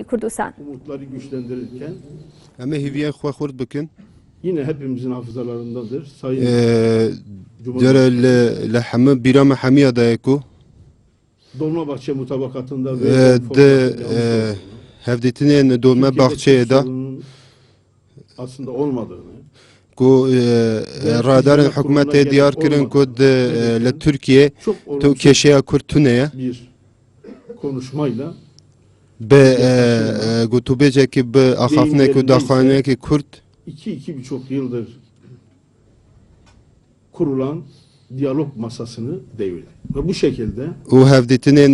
Kurdistan. Umutları güçlendirirken Ama hiviyen xwe bikin. yine hepimizin hafızalarındadır. Sayın Dere Cumhurbaşkanı le hemî bîrama hemiya daye ku Dolmabahçe mutabakatında de hevdîtinên dolme bahçeye da aslında olmadığını ku radarên hikûmetê diyar kirin ku li Türkiye çok tu olumsuz keşeya Kurd tuneye bir konuşmayla bi gotûbêjekî bi axaftinekî daxuyaniyekî Kurd 2-2,5 yıldır kurulan diyalog masasını devirdi. Ve bu şekilde û hevdîtinên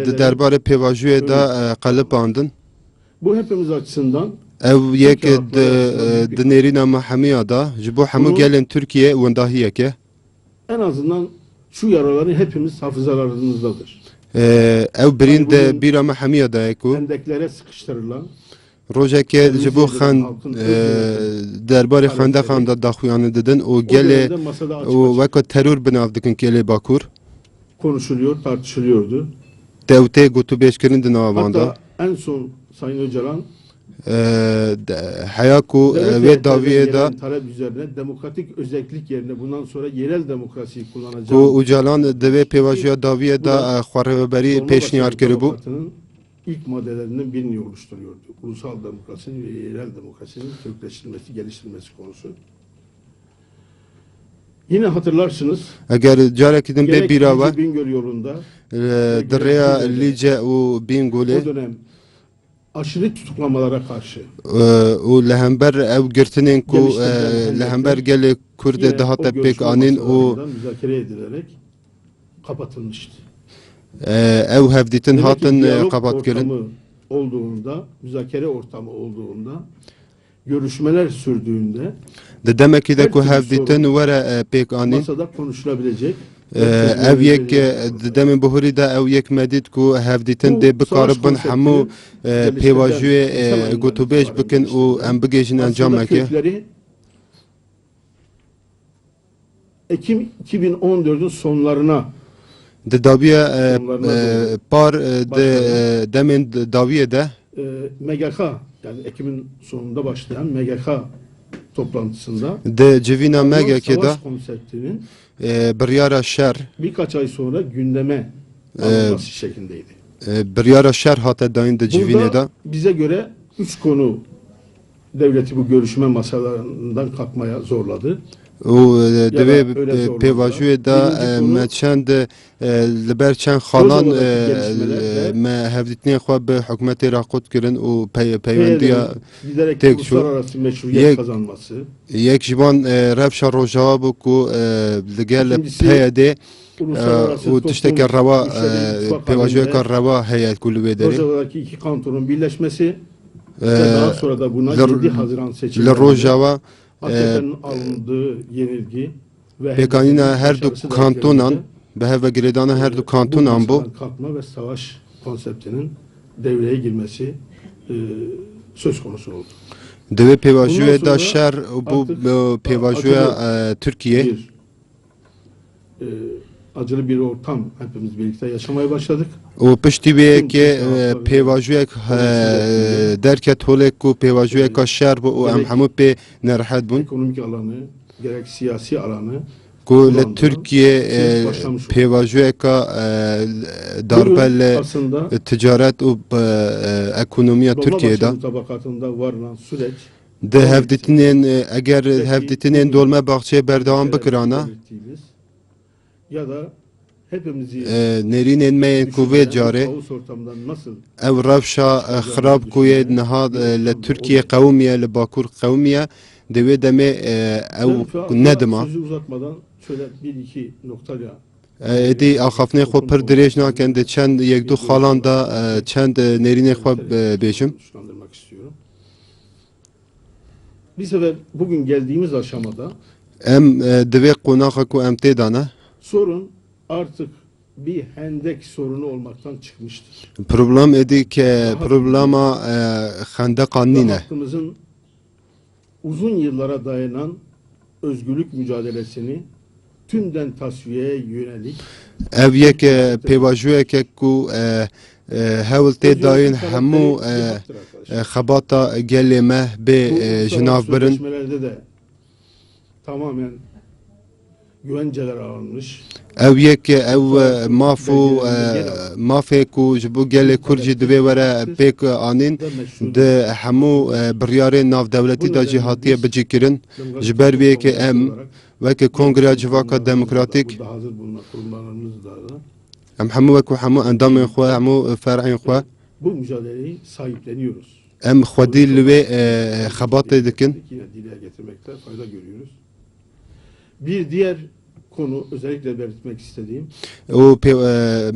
di derbarê pêvajiyê da qelip andin. bu hepimiz açısından Ew yek di nêrîna me hemiya da ji bo hemû gelên Türkiye wendahiyeke. en azından şu yaraları hepimiz hafızalarımızdadır. Ew birîn de bîra me hemiya daye ku Hendeklere sıkıştırılan rojeke ji bo derbarê xendeqan da daxuyanî didin û o gelê dönemde masada açık û açık weka terör binav dikin gelê Bakur. konuşuluyor, tartışılıyordu. Dewtê gotûbêjkirin di nava da. Hatta en son Sayın Öcalan Heya ku devlet vê daviyê da gelen talep üzerine demokratik özellik yerine bundan sonra yerel demokrasiyi ku kullanacağım. Ucalan divê pêvajiya daviyê da xwarêveberî pêşniyar kiribû. Mutabakatı'nın ilk maddelerinden birini oluşturuyordu. Ulusal demokrasinin ve yerel demokrasinin kökleştirilmesi, geliştirilmesi konusu. Yine hatırlarsınız Eger carekî din bê gerek bîra we Bingöl yolunda di rêya Lîce û o Bingolê dönem aşırı tutuklamalara karşı û li hember ew girtinên ku li hember gelê Kurdê yine dihate o pêk görüşme anîn û masalarından müzakere edilerek kapatılmıştı. ew hevdîtin Demek ki hatin diyalog qebadkirin. ortamı olduğunda, müzakere ortamı olduğunda, görüşmeler sürdüğünde Di demekî de ku Her türlü hevdîtin were pêk anîn. masada konuşulabilecek Ev yek di demên bihurî de ew yek medît ku hevdîtin dê bikaribin hemû pêvajiyê gotûbêj bikin û em bigêjin aslında encameke. kökleri Ekim 2014'ün sonlarına Di daviya par di demên daviyê de MGK yani Ekim'in sonunda başlayan MGK toplantısında di civîna Alman megekê da savaş konseptinin biryara şer birkaç ay sonra gündeme alınması şeklindeydi. biryara şer hate dayın di civînê Burada da. bize göre 3 konu devleti bu görüşme masalarından kalkmaya zorladı. û divê öyle zorlandı. pêvajiyê da Birinci konu, me çend li ber çend xalan Rojava'daki gelişmeler ve me hevdîtinê xwe bi hikûmetê re qut kirin û peywendiya PYD'nin giderek tek şu, uluslararası meşruiyet yek- kazanması, yek ji van rewşa Rojava bû ku li gel İkincisi, PYD uluslararası û tişteke reva güçlerin ittifak pêvajiyeka halinde reva heye ku li wê derê. Rojava'daki iki kantonun birleşmesi ve daha sonra da buna Li- 7 Haziran Li seçimlerinde Rojava AKP'nin alındığı yenilgi ve pêkanîna her du başarısı kantonan derecesinde, bi hevvegirêdana her du bu kantonan bû. masadan kalkma ve savaş konseptinin devreye girmesi söz konusu oldu. Divê pêvajiyê Bundan da sonra şer bû artık pêvajiya Türkiye. Bir acılı bir ortam hepimiz birlikte yaşamaya başladık. û piştî wê yekê pêvajiyek derket holek ku pêvajiyeka şer bû û em hemû pê nerehet bûn. Ekonomik alanı, gerek siyasi alanı Ku li kullandı. Türkiye Siz başlamış oldunuz. pêvajiyeka Bugün darbe li aslında ticaret û ekonomiya Türkiye'de Dolmabahçe mutabakatında varılan süreç di hevdîtinên eger hevdîtinên dolme baxçeyê berdewam bikirana belirttiğimiz ya da hepimizi nêrînên me yên ku vê carê kaos ortamından nasıl ew rewşa xirab ku yê niha li Türkiye qewmiye li Bakur qewmiye di wê demê ew nedima. Sözü uzatmadan şöyle bir iki noktayla Êdî axaftinê xwe pir dirêj nakin di çend yek du xalan da çend nêrînê xwe bêjim. konuşlandırmak istiyorum. Bir sefer bugün geldiğimiz aşamada Em divê qonaxa ku em tê dane sorun artık bir hendek sorunu olmaktan çıkmıştır. problem êdî ke problema xendeqan Ve nîne. halkımızın uzun yıllara dayanan özgürlük mücadelesini tümden tasfiyeye yönelik Ev yek pêvajiyeke ku هول تی داین همو خباتا گلی مه به جناف برن sözleşmelerde de tamamen güvenceler alınmış. او یک او مافو مافی کو جبو گلی کرجی دوی وره پیک آنین ده همو بریار ناف دولتی دا جهاتیه بجی کرن جبر وی که ام وکی کنگره جواکا دموکراتیک Burada hazır bulunan kurumlarımız da ام همو وکو همو اندام خواه همو فرعین خواه bu mücadeleyi sahipleniyoruz. ام خودی لوی خبات دکن Yine dile getirmekte fayda görüyoruz. Bir diğer konu özellikle belirtmek istediğim و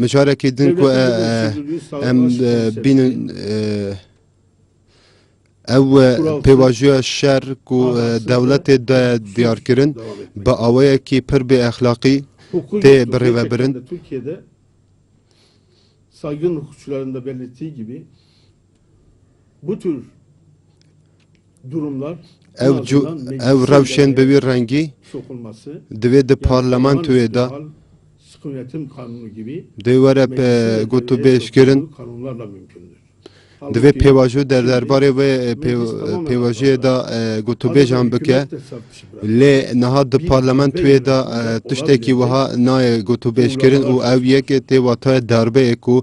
مجارکی دن کو ام بینن او پیواجو شر کو دولت دا دیار کرن با آوه کی پر به اخلاقی hukuk te yoktur. bire ve Gerçekten birin. de Türkiye'de saygın hukukçuların da belirttiği gibi bu tür durumlar en ev azından ev meclisin revşen devreye bevi rengi sokulması, dve de parlamentoya olağanüstü da hal, sıkı yönetim kanunu gibi devere meclisin gotu devreye beş kirin sokulduğu kanunlarla mümkündür. dve Halbuki pevaju der derbare ve pevajuya da gotu beş an bike le naha de parlamentoya da tişteki vaha naye gotu beş kirin o ev yek te vata darbe ku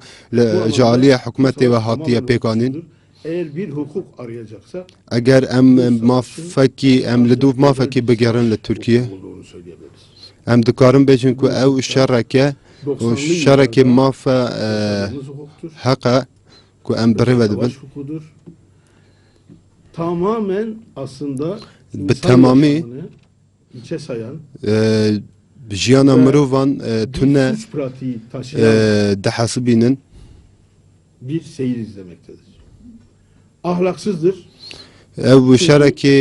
jaliye hükümeti ve hatiye pekanin eğer bir hukuk arayacaksa eğer em mafaki em liduf mafaki begerin le Türkiye olduğunu söyleyebiliriz. em dikarin bejin ku ev şereke o şereke mafa Yaşadığımız hukuktur. haqa ku em biri ve dibin Savaş hukukudur. Tamamen aslında insan tamamı yaşamını içe sayan jiyana mirovan bir tune suç pratiği taşıyan dehasibinin bir seyir izlemektedir. Ahlaksızdır. ev şereke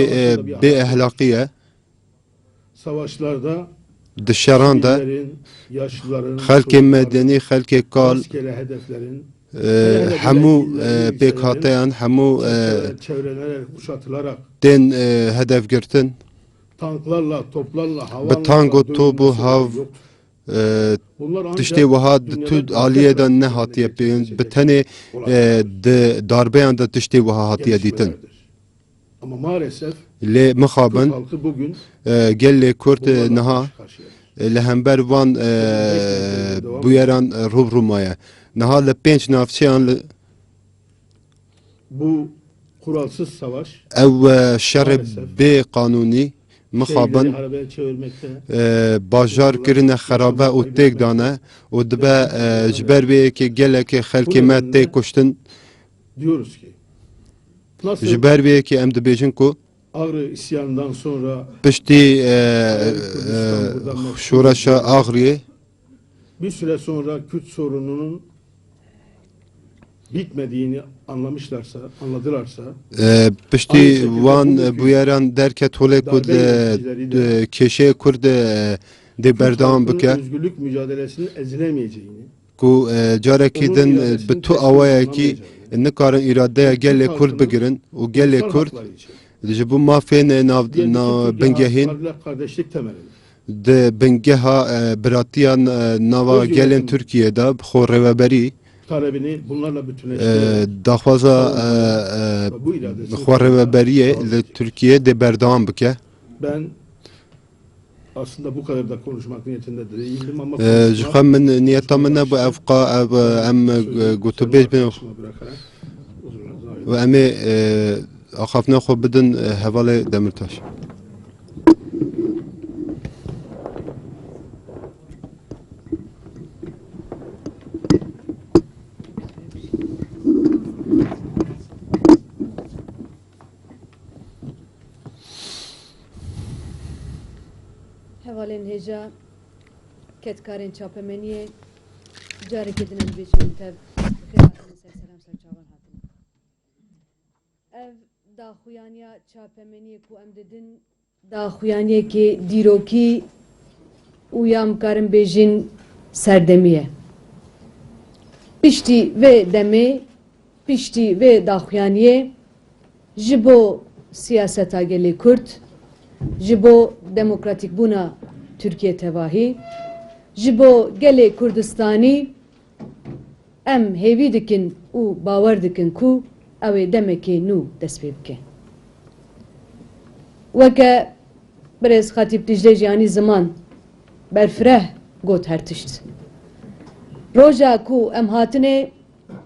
be ahlakiye Savaşlarda dışarıdan da sivillerin, yaşlıların, halk medeni halk kal rastgele hedeflerin, hamu pek hatayan hamu çevrelerle kuşatılarak den hedef girtin tanklarla, toplarla, havanla tango tobu hav bunlar ancak tişte vaha dünyada tu aliyeden ne hatiye peyin bitene de darbeyan da tişte vaha hatiye ditin gelişmelerdir. Ama maalesef le Türk mekhaben halkı bugün gelle kurt bunlarla naha karşı karşıya. lehember van bu yaran rubrumaya naha le penç nafçeyan Bu kuralsız savaş ev şer be kanuni şehirleri mekhaben harabeye çevirmekte, bajar kirine xarabe û têk dane û dibe ji ber vê yekê gelekê xelkê me tê kuştin diyoruz ki nasıl ji ber vê yekê em dibêjin ku Ağrı isyanından sonra piştî şoreşa Agiriyê bir süre sonra Kürt sorununun bitmediğini anladılarsa piştî wan bûyeran derket holê ku kêşeyê Kurd dê berdewam Türk bike halkının özgürlük mücadelesinin ezilemeyeceğini, ku carekî din bi tu awayekî nikarin îradeya gelê Kurd bigirin û gelê ulusal Kurd haklar için ji bo mafên bingehîn kardeşlik temelinde di bingeha biratiyan nava gelên Türkiye'de xwe rêveberî talebini bunlarla bütünleştirerek daxwaza bu iradesini xwe rêveberiyê li Türkiye dê berdewam bike ben aslında bu kadar da konuşmak niyetinde de değildim ama ji xwe min niyeta min ne bu ev qa ev em gotûbêj bin bırakarak uzun ve em ê axaftina xwe bidin hevalê Demirtaş. Hevalên hêja ketkarên çapemeniyê carekê din em bêjin tev xêratên serselam ser çavan hatin. Ev daxuyaniya çapemeniyê ku em didin daxuyaniyekê dîrokî û ya em karin bêjin serdemî ye. Piştî vê demê, piştî vê daxuyaniyê ji bo siyaseta gelê Kurd, ji bo demokratîkbûna Türkiye tevahî, ji bo gelê Kurdistanî em hêvî dikin û bawer dikin ku ew ê demekê nû dest pê bike. Weke Birêz Xatîb Dicle Jiyanî Ziman berfireh got her tişt. Roja ku em hatine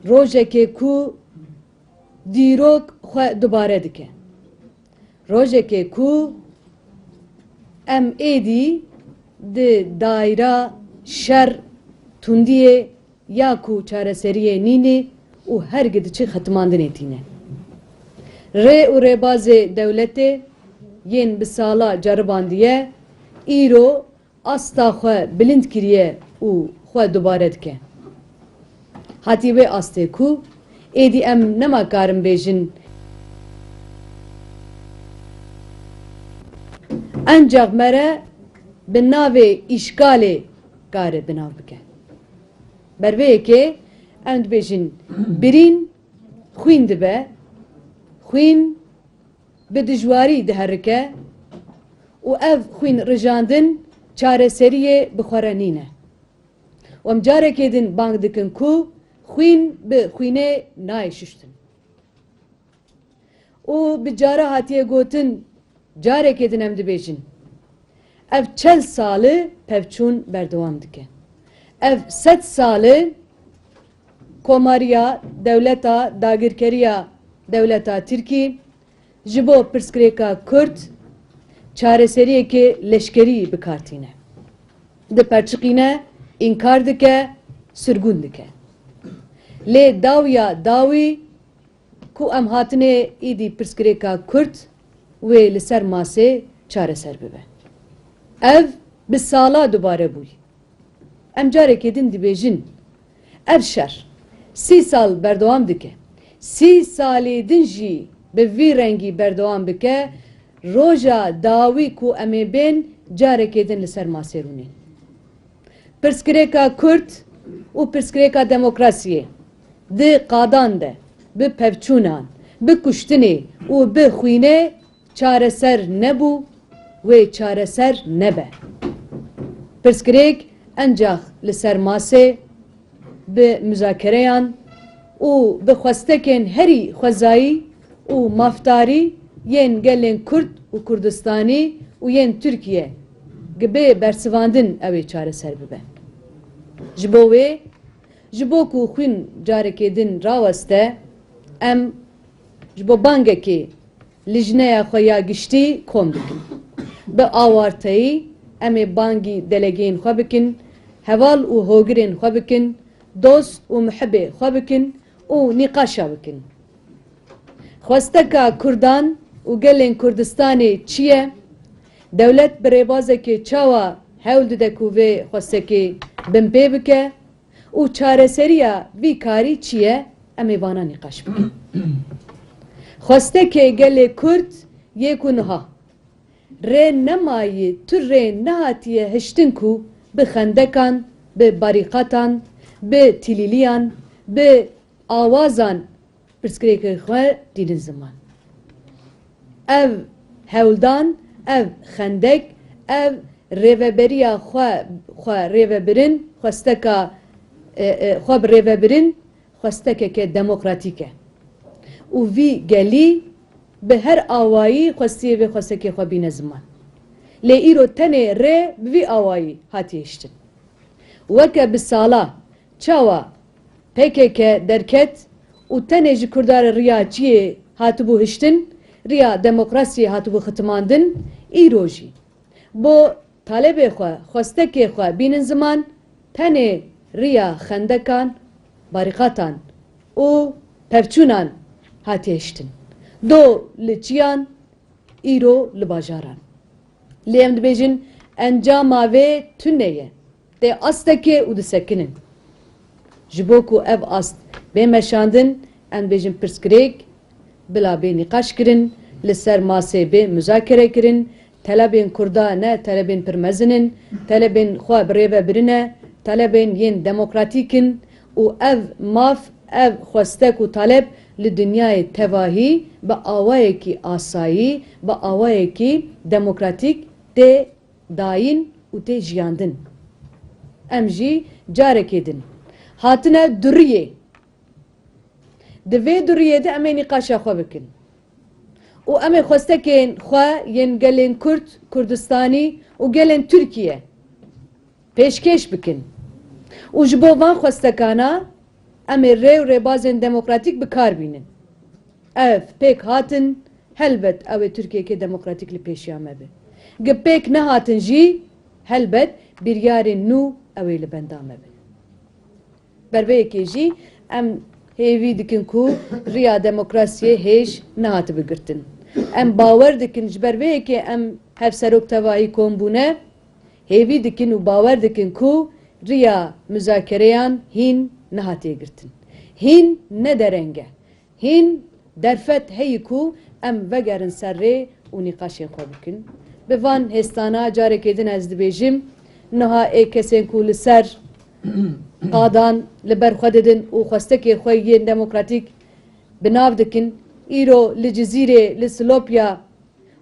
rojekê ku dîrok xwe dubare dike. Rojekê ku em êdî di daîra şer tundiyê ya ku çareseriyê nînê û hergî diçe xetmandinê tîne. Rê û rêbazê dewletê yên bi sala ceribandiye îro asta xwe bilind kiriye û xwe dubare dike. Hatî vê astê ku êdî em nemakarin bêjin encaq mere bi navê îşgalê kare binav bike. Berveyekê em dibêjin birîn xwîn dibe, xwîn bi dijwarî diherike û ev xwîn rijandin çareseriyê bi xwe re nîne. û em carekê din bang dikin ku xwîn bi xwînê nayê şuştin. û bi cara hatiye gotin carekê din em dibêjin ev 40 salı pevçûn berdewam dike. Ev 100 salı komariya devleta dagirkeriya devleta Tirkî ji bo pirsgirêka Kurd çareseriyekê leşkerî bikartîne. Diperçiqîne, înkar dike, sirgûn dike. Lê dawiya dawî ku em hatine êdî pirsgirêka Kurd wê li ser masê çareser bibe. Ev bi sala dubare bûy. Em carekê din dibêjin ev şer 30 sal berdewam dike. 30 salê din jî bi vî rengî berdewam bike, roja dawî ku em ê bên carekê din li ser masê rûnê. Pirsgirêka Kurd û pirsgirêka demokrasiyê di qadan de bi pevçûnan, bi kuştinê û bi xwînê çareser nebû wê çareser nebe. Pirsgirêk encaq li ser masê bi müzakereyan û bi xwestekên herî xwezayî û mafdarî yên gelên Kurd û Kurdistanî û yên Tirkiye gibi bersivandin ew ê çareser bibe. Ji bo wê, ji bo ku xwîn carekê din raweste, em ji bo bangekê lijneya xwe ya giştî kom dikin. Bi awarteyî em ê bangî delegeyên xwe bikin, heval û hogirên xwe bikin, dost û muhibê xwe bikin û nîqaşa bikin. Xwesteka Kurdan û gelên Kurdistanê çi ye? Dewlet bi rêbazekê çawa hewl dide ku vê xwestekê bin pê bike û çareseriya vî karî çi ye? Em ê vana nîqaş bikin. Xwestekê gelê Kurd yê ku niha rê nemayî tu rê nehatiye hiştin ku bi xendekan, bi barîqatan, bi tilîliyan, bi awazan pirsgirêkê xwe dînin ziman. Ev hewldan, ev xendek, ev rêveberiya xwe rêvebirin, xwesteka xwe bi rêvebirin, xwestekeke demokratîk e. û vî gelî bi her awayî xwestiyê vê xwestekê xwe bîne ziman. Lê îro tenê rê bi vî awayî hatiye hiştin. Weke bi sala çawa PKK derket û tenê ji Kurdarê riya ciyê hatibû hiştin, riya demokrasiyê hatibû xitmandin, îro jî bo talebê xwe, xwestekê xwe bînin ziman, tenê riya xendekan, barîqatan û pevçûnan hatiye hiştin. Do li çiyan, îro li bajaran. Lê em dibêjin encama vê tune ye. Tê astekê û disekinin. Ji bo ku ev ast bê meşandin, em dibêjin pirsgirêk bila bê nîqaş kirin, li ser masê bê müzakere kirin, telebên Kurda ne telebên pirmezinin, telebên xwe bi rêve birine, telebên yên demokratîkin û ev maf, ev xwestek û taleb li dinyayê tevahî bi awayekî asayî, bi awayekî demokratîk tê dayîn û tê jiyandin. Em jî carekê din hatine duriye. Divê duriyê de em ê nîqaşa xwe bikin. û em ê xwestekên xwe yên gelên Kurd, Kurdistanî û gelên Tirkiye pêşkêş bikin. û ji bo van xwestekana em ê rêw rêbazên demokratîk bikar bînin. Ev pêk hatin, helbet ew ê Tirkiyeyekê demokratîk li pêşiya me be. Gi pêk nehatin jî helbet biryarên nû ew ê li benda me be. Berveyekê jî em hêvî dikin ku riya demokrasiyê hêj nehatı bigirtin. Em bawer dikin ji ber vê yekê em hevseroktevayî kombûne hêvî dikin û bawer dikin ku riya müzakereyan hîn nehatiye girtin. Hîn ne derenge. Hîn derfet heyî ku em vegerin ser rê û nîqaşên xwe bikin. Bi van hêstana carekê din ez dibêjim niha ê kesên ku li ser qadan li ber xwe didin û xwestekê xwe yên demokratîk bi nav dikin îro li Cizîrê, li Silopya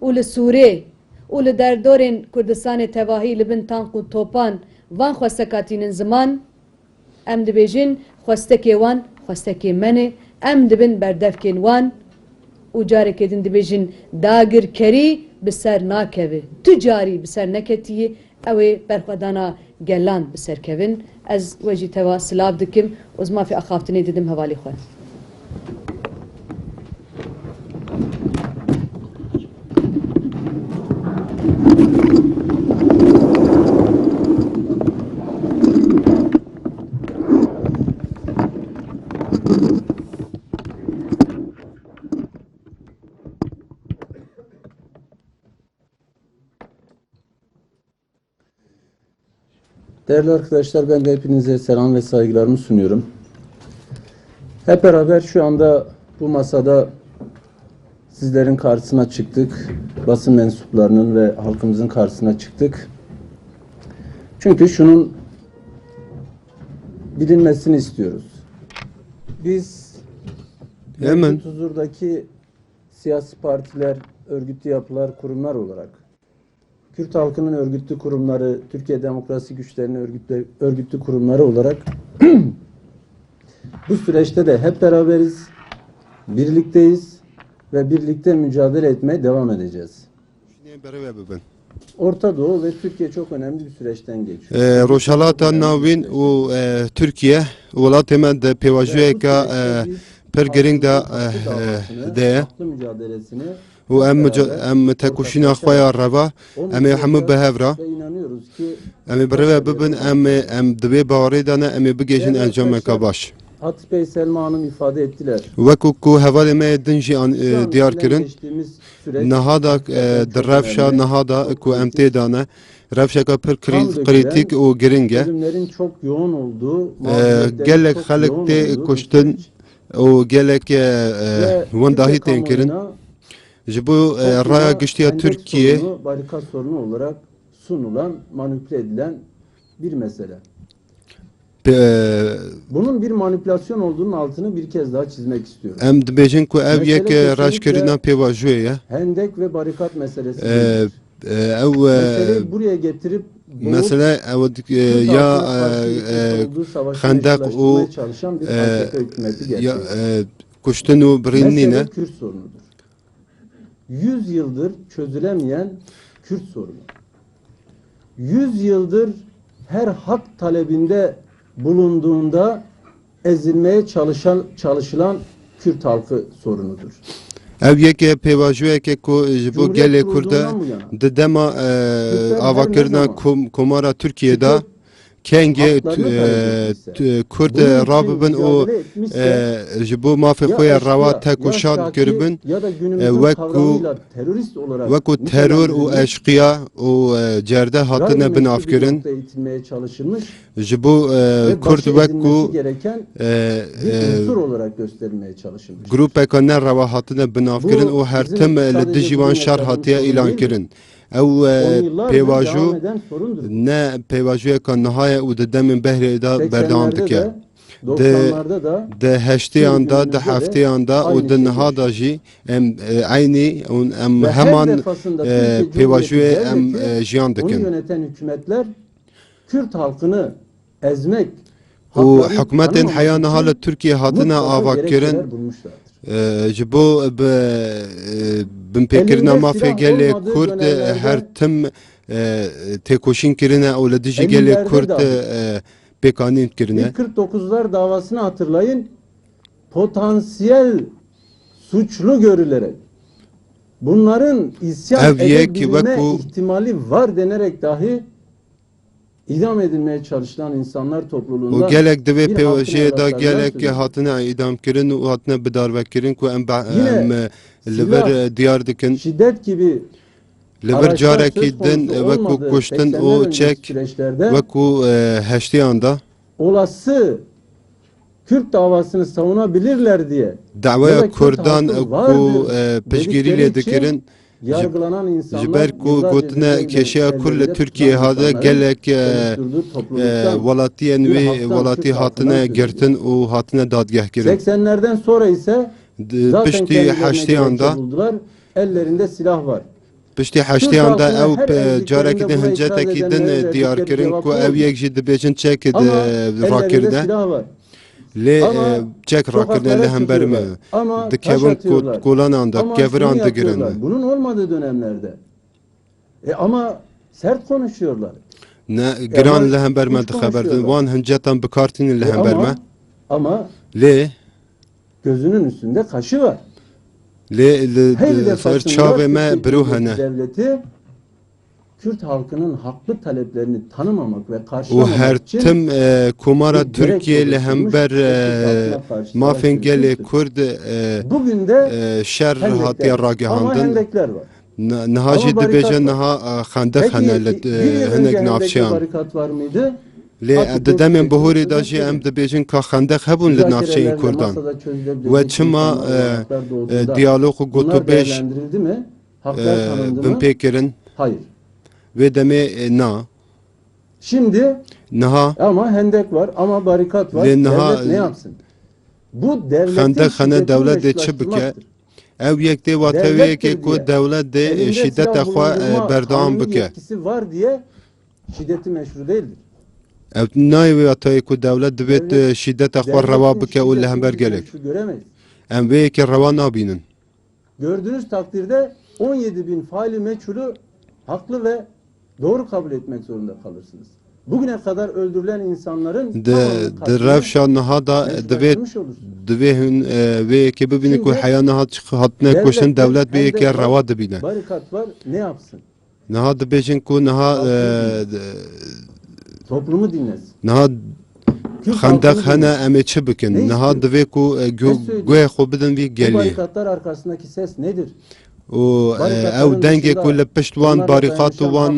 û li Sûrê û li derdorên Kurdistanê tevahî li bin tank û topan van xwestekatînin ziman em dibêjin xwestekê wan xwestekê me ne em dibin berdevkên wan û carekê din dibêjin dagirkerî bi ser nakeve. Tu carî bi ser neketiye ew ê berxwedana gelan bi ser kevin. Ez we jî teva silav dikim û zmafê axaftinê didim hevalî xwe. Değerli arkadaşlar, ben de hepinize selam ve saygılarımı sunuyorum. Hep beraber şu anda bu masada sizlerin karşısına çıktık. Basın mensuplarının ve halkımızın karşısına çıktık. Çünkü şunun bilinmesini istiyoruz. Biz Hemen. mevcut huzurdaki siyasi partiler, örgütlü yapılar, kurumlar olarak Kürt halkının örgütlü kurumları, Türkiye Demokrasi Güçleri'nin örgütlü kurumları olarak bu süreçte de hep beraberiz, birlikteyiz ve birlikte mücadele etmeye devam edeceğiz. Orta Doğu ve Türkiye çok önemli bir süreçten geçiyor. Roşalata navîn û Türkiye welatê me de pêvajiyeka pir giring de de Haklı mücadelesini û em tekoşîna xwe ya reva em ê hemû bihevra ve inanıyoruz ki em ê bi rêve bibin em divê bawerê de ne em ê bigêjin encameka baş. Atif Bey, Selma Hanım ifade ettiler. Wekû ku hevalê me din jî Şu an diyar içinden kirin geçtiğimiz süreç niha da gerçekten di çok revşa önemli. niha da ku em tê dane revşeka pir Kan dökülen, kritik û giring e. ölümlerin çok yoğun olduğu, mağduriyetlerin Gelek çok xelek yoğun tê olduğu bir kuştin süreç. û gelek Ve wendahî Türkiye tên kirin kamuoyuna ji bo topluma raya giştiya hendek Türkiye sorunu, barikat sorunu olarak sunulan, manipüle edilen bir mesele. Bunun bir manipülasyon olduğunun altını bir kez daha çizmek istiyorum. em dibêjin ku ev Mesele yek kesinlikle raşkirina pêvajoyê ye. Hendek ve barikat meselesi değildir. Ew Meseleyi buraya getirip mesele ew Kürt ya halkına karşı yürütmüş olduğu savaşı Hendek meşrulaştırmaya û çalışan bir AKP hükümeti ya gerçeği. kuştin û birînîne Mesele Kürt sorunudur. 100 yıldır çözülemeyen Kürt sorunu. 100 yıldır her hak talebinde bulunduğunda ezilmeye çalışılan Kürt halkı sorunudur. ev yek pêvajoyeke ku ji bo Cumhuriyet gelê Kurd kurulduğundan bu yana di dema Kürtler her avakirina ne zaman komara Türkiye'de çıkıp kengê haklarını talep etmişse, Kurd bunun için rabibin û mücadele etmişse, ji bo mafê xwe ya rava tek û ya şad şaki kiribin ya da günümüzün wekû kavramıyla terörist olarak wekû terör û nitelendirilmiş, eşqiya û cerde hatine gayrimeşru bir binavkirin noktaya itilmeye çalışılmış ji bo ve Kurd başı edilmesi wekû gereken bir unsur olarak gösterilmeye çalışılmış. grupeka ne rava hatine binavkirin Bu û her bizim tim li sadece dijîvan bugün şer yaşadığımız hatiye sorun îlan değil. kirin ew 10 yıllardır devam pêvajo eden sorundur. ne pêvajoyeka nihaye û di demên behrê de berdewam 80'lerde dike. de 90'larda da Di heştiyan da, di günümüzde de heftiyan da aynı û şey di niha da jî em aynî em ve her heman defasında Türkiye pêvajoyê Cumhuriyeti em devleti, jiyan onu dikin. yöneten hükümetler Kürt halkını ezmek, و haklarını حکومت tanımamak حیا için نهال ترکیه هاتنا mutlaka آواکرین gerekçeler bulmuşlardır. جبو بن پیکرنا Elinde مافیا silah گل olmadığı کرد dönemlerde هر تم تکوشین کرنه اولادیجی گل ellilerde کرد dahi پیکانین کرنه 1.49'lar davasını hatırlayın. Potansiyel suçlu görülerek bunların isyan Ev yek edebilme ve bu- ihtimali var denerek dahi idam edilmeye çalışılan insanlar و topluluğunda گلک دوی bir پیوشی halkın دا evlatlarından گلک söz ediyoruz. هاتنا ایدام کرن و هاتنا بدار کرن کو ام Yine لور دیار دکن şiddet gibi لور araçlar جارکی söz دن konusu و کو olmadığı کشتن 80'ler او önceki چک süreçlerde و کو هشتی آندا olası Kürt davasını savunabilirler diye دعوای ya da Kürt کردان halkı کو vardır پشگیری dedikleri لی için دکرن yargılanan insanlar جبر کو yıllarca گوتنا cezaevinde کشیا کل ellerinde ترکیه tutulan هادا insanların گلک oluşturduğu topluluktan ولاتی bir نوی halktan, ولاتی Kürt halkından هاتنا söz ediyor. گرتن و هاتنا دادگه کرن 80'lerden sonra ise zaten پشتی kendilerine هشتی gerekçe آندا buldular. Ellerinde silah var. پشتی هشتی Türk آندا halkına او her evliliklerinde جارکی دن buna هنجتا itiraz کی edenlere دن دیار verdikleri کرن cevap کو bu او oldu. یک جی دبیجن چک Ama را ellerinde کرده silah var. لی Ama چک را کرده sokaklara لی هم برمه çıkıyorlar. Ama taş دکیون atıyorlar. کولان آندا Ama گوران şunu دا گرن yapıyorlar. Bunun olmadığı dönemlerde. Ama sert konuşuyorlar. نه گران لی هم برمه Uç دخبر konuşuyorlar. وان هنجتان بکارتین لی هم برمه Ama لی gözünün üstünde kaşı var. لی Her سر defasında چاوه ما Türkiye برو Cumhuriyeti هنه devleti Kürt halkının haklı taleplerini tanımamak ve و karşılamamak هر için تم کومارا bir gerekçe ترکیه لی هم oluşturmuş بر ve Kürt halkına karşı مافین savaş گل yürütmüştür. کرد Bugün de شر هاتی hendekler راگه ama هاندن hendekler var. نهاجی Ama دبیجن barikat var. نها خندق Peki هنه bir yıl هنگ önce hendekte نافشیان barikat var mıydı? لی Atatürk ددم بهوری Cumhuriyeti داجی ام Cumhuriyeti. دبیجن که خندق هبون لنافشین Müzakerelerle کردان masada çözülebilecek و چما imkanlar, olanaklar doğduğunda دیالوگ و گوتو bunlar بیش değerlendirildi mi? Haklar tanındı بن mı? پیکرن Hayır. و دمی نا Şimdi نها ama hendek var ama barikat var. Ve naha- Devlet ne yapsın? Bu devletin خندق هنه şiddetini دولت ده چه بکه meşrulaştırmaktır. او یک دی واتوی Devlettir که کو diye, دولت ده elinde شدت silah خوا bulundurma بردام kanuni بکه yetkisi var diye şiddeti meşru değildir. او نای واتوی کو دولت دویت Devlet- شدت خوا روا بکه او لهم şiddetini برگلک meşru göremeyiz. ام وی که روا نابینن Gördüğünüz takdirde 17 bin faili meçhulü haklı ve doğru kabul etmek zorunda kalırsınız. Bugüne kadar öldürülen insanların د tamamının د katlini رفشا نها دا دویت meşrulaştırmış olursunuz. دوی هن وی که ببینی کو Şimdi حیا نها هاتنه کوشن Devlette دولت به hendek که var, روا دبینه barikat var, ne yapsın? نها دبیجن کو نها Toplumu dinlesin. نها Kürt خندق halkını هنه dinlesin. امی چه بکن Ne نها istiyor? دوی کو söylüyor? گوی خو بدن وی Bu گلی barikatlar arkasındaki ses nedir? و او دنگ کو لپشت وان باریقات وان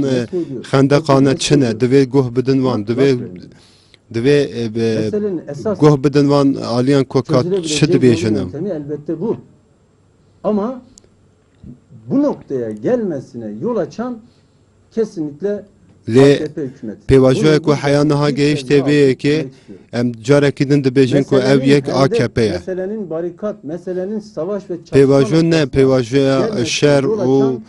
خندقانه چنه دوی گوه بدن وان دوی دوی Meselenin esas گوه بدن وان آلیان کو کات چه çözülebileceği yolu دبیجنم yöntemi elbette bu. Ama bu noktaya gelmesine yol açan kesinlikle لی AKP hükümeti. پیواژوی Bunu کو حیا نها bir گیش kez daha تی altını که çizmek istiyorum. ام جاره کدن دبیجن کو او یک AKP meselenin barikat, meselenin savaş ve çatışma پیواژو نه noktasına پیواژوی gelmesine شر yol و açan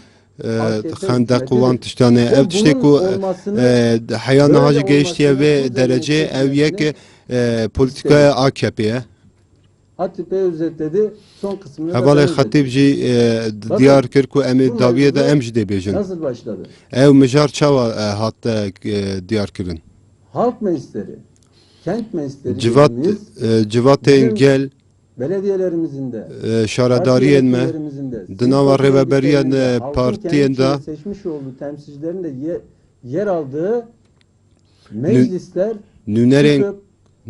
AKP خندق hükümetidir. وان تشتانه O او تشتی bunun کو olmasını, حیا نها böyle گیش تی olmasını, و bu درجه zeminin او یک çözülmesini پولیتیکای AKP Hatip Bey özetledi. Son kısmını da حوالی ben خطیب özetledim. جی دیار کرد کو امی Bu داویه دا mevzu ام جی بیجن nasıl başladı? او مجار چاوا هات دیار کردن Halk meclisleri, kent meclisleri جوات dediğimiz جوات bizim گل belediyelerimizin de شارداریین ما دناوا ریوبریان پارتیین دا seçmiş olduğu temsilcilerin de yer aldığı meclisler نونرین çıkıp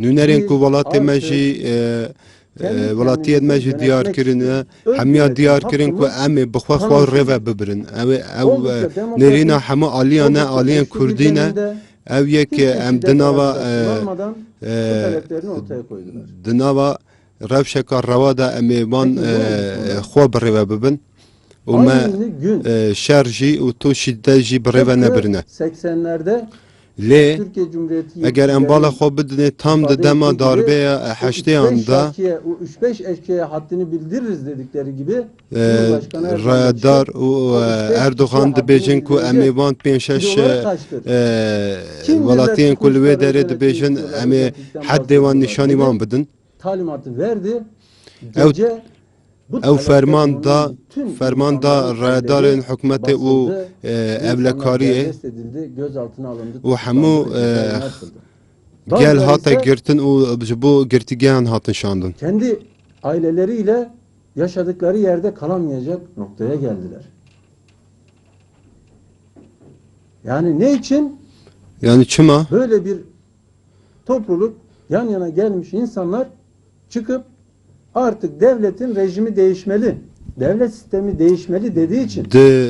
نونرین کو biz ولات artık مجی kendi ولاتیت kendimizi مجی دیار yönetmek کردن istiyoruz. Öz همیا yönetim دیار کردن کو hakkımız امی بخوا خوا tanınsın. ریو ببرن او Oldukça demokratik, نرینا همه آلیانه oldukça آلیان güçlü bir کردینه zeminde او یک hiçbir ام şiddet دناوا aracı da kullanmadan bu taleplerini ortaya koydular. دناوا روشکا روا دا امی وان خوا بریو ببن و ما Aynı gün شر جی و تو شده جی بریو نبرنه 80'lerde Lê Türkiye Cumhuriyeti eger em bala xwe bidine tam di dema darbeya heşteyan da o 3-5 eşkıya haddini bildiririz dedikleri gibi Rayadar û Erdoğan dibêjin ku em ê van pênc şeş welatiyên ku li wê derê dibêjin em ê heddê wan nîşanî wan bidin. talimatı verdi. Ev- Gece bu Ew ferman da bütün ferman da insanların radarên halleri hikûmetê û basıldı. Bu evlekariyê insanlar serbest edildi, gözaltına alındı. û hemû tutuklandı, cezaevine atıldı. gel Bazıları hate ise girtin û ji bo girtîgehan hatin şandin. kendi aileleriyle yaşadıkları yerde kalamayacak noktaya geldiler. Yani ne için? Yani çima Böyle bir topluluk yan yana gelmiş insanlar çıkıp artık devletin rejimi değişmeli, devlet sistemi değişmeli dediği için de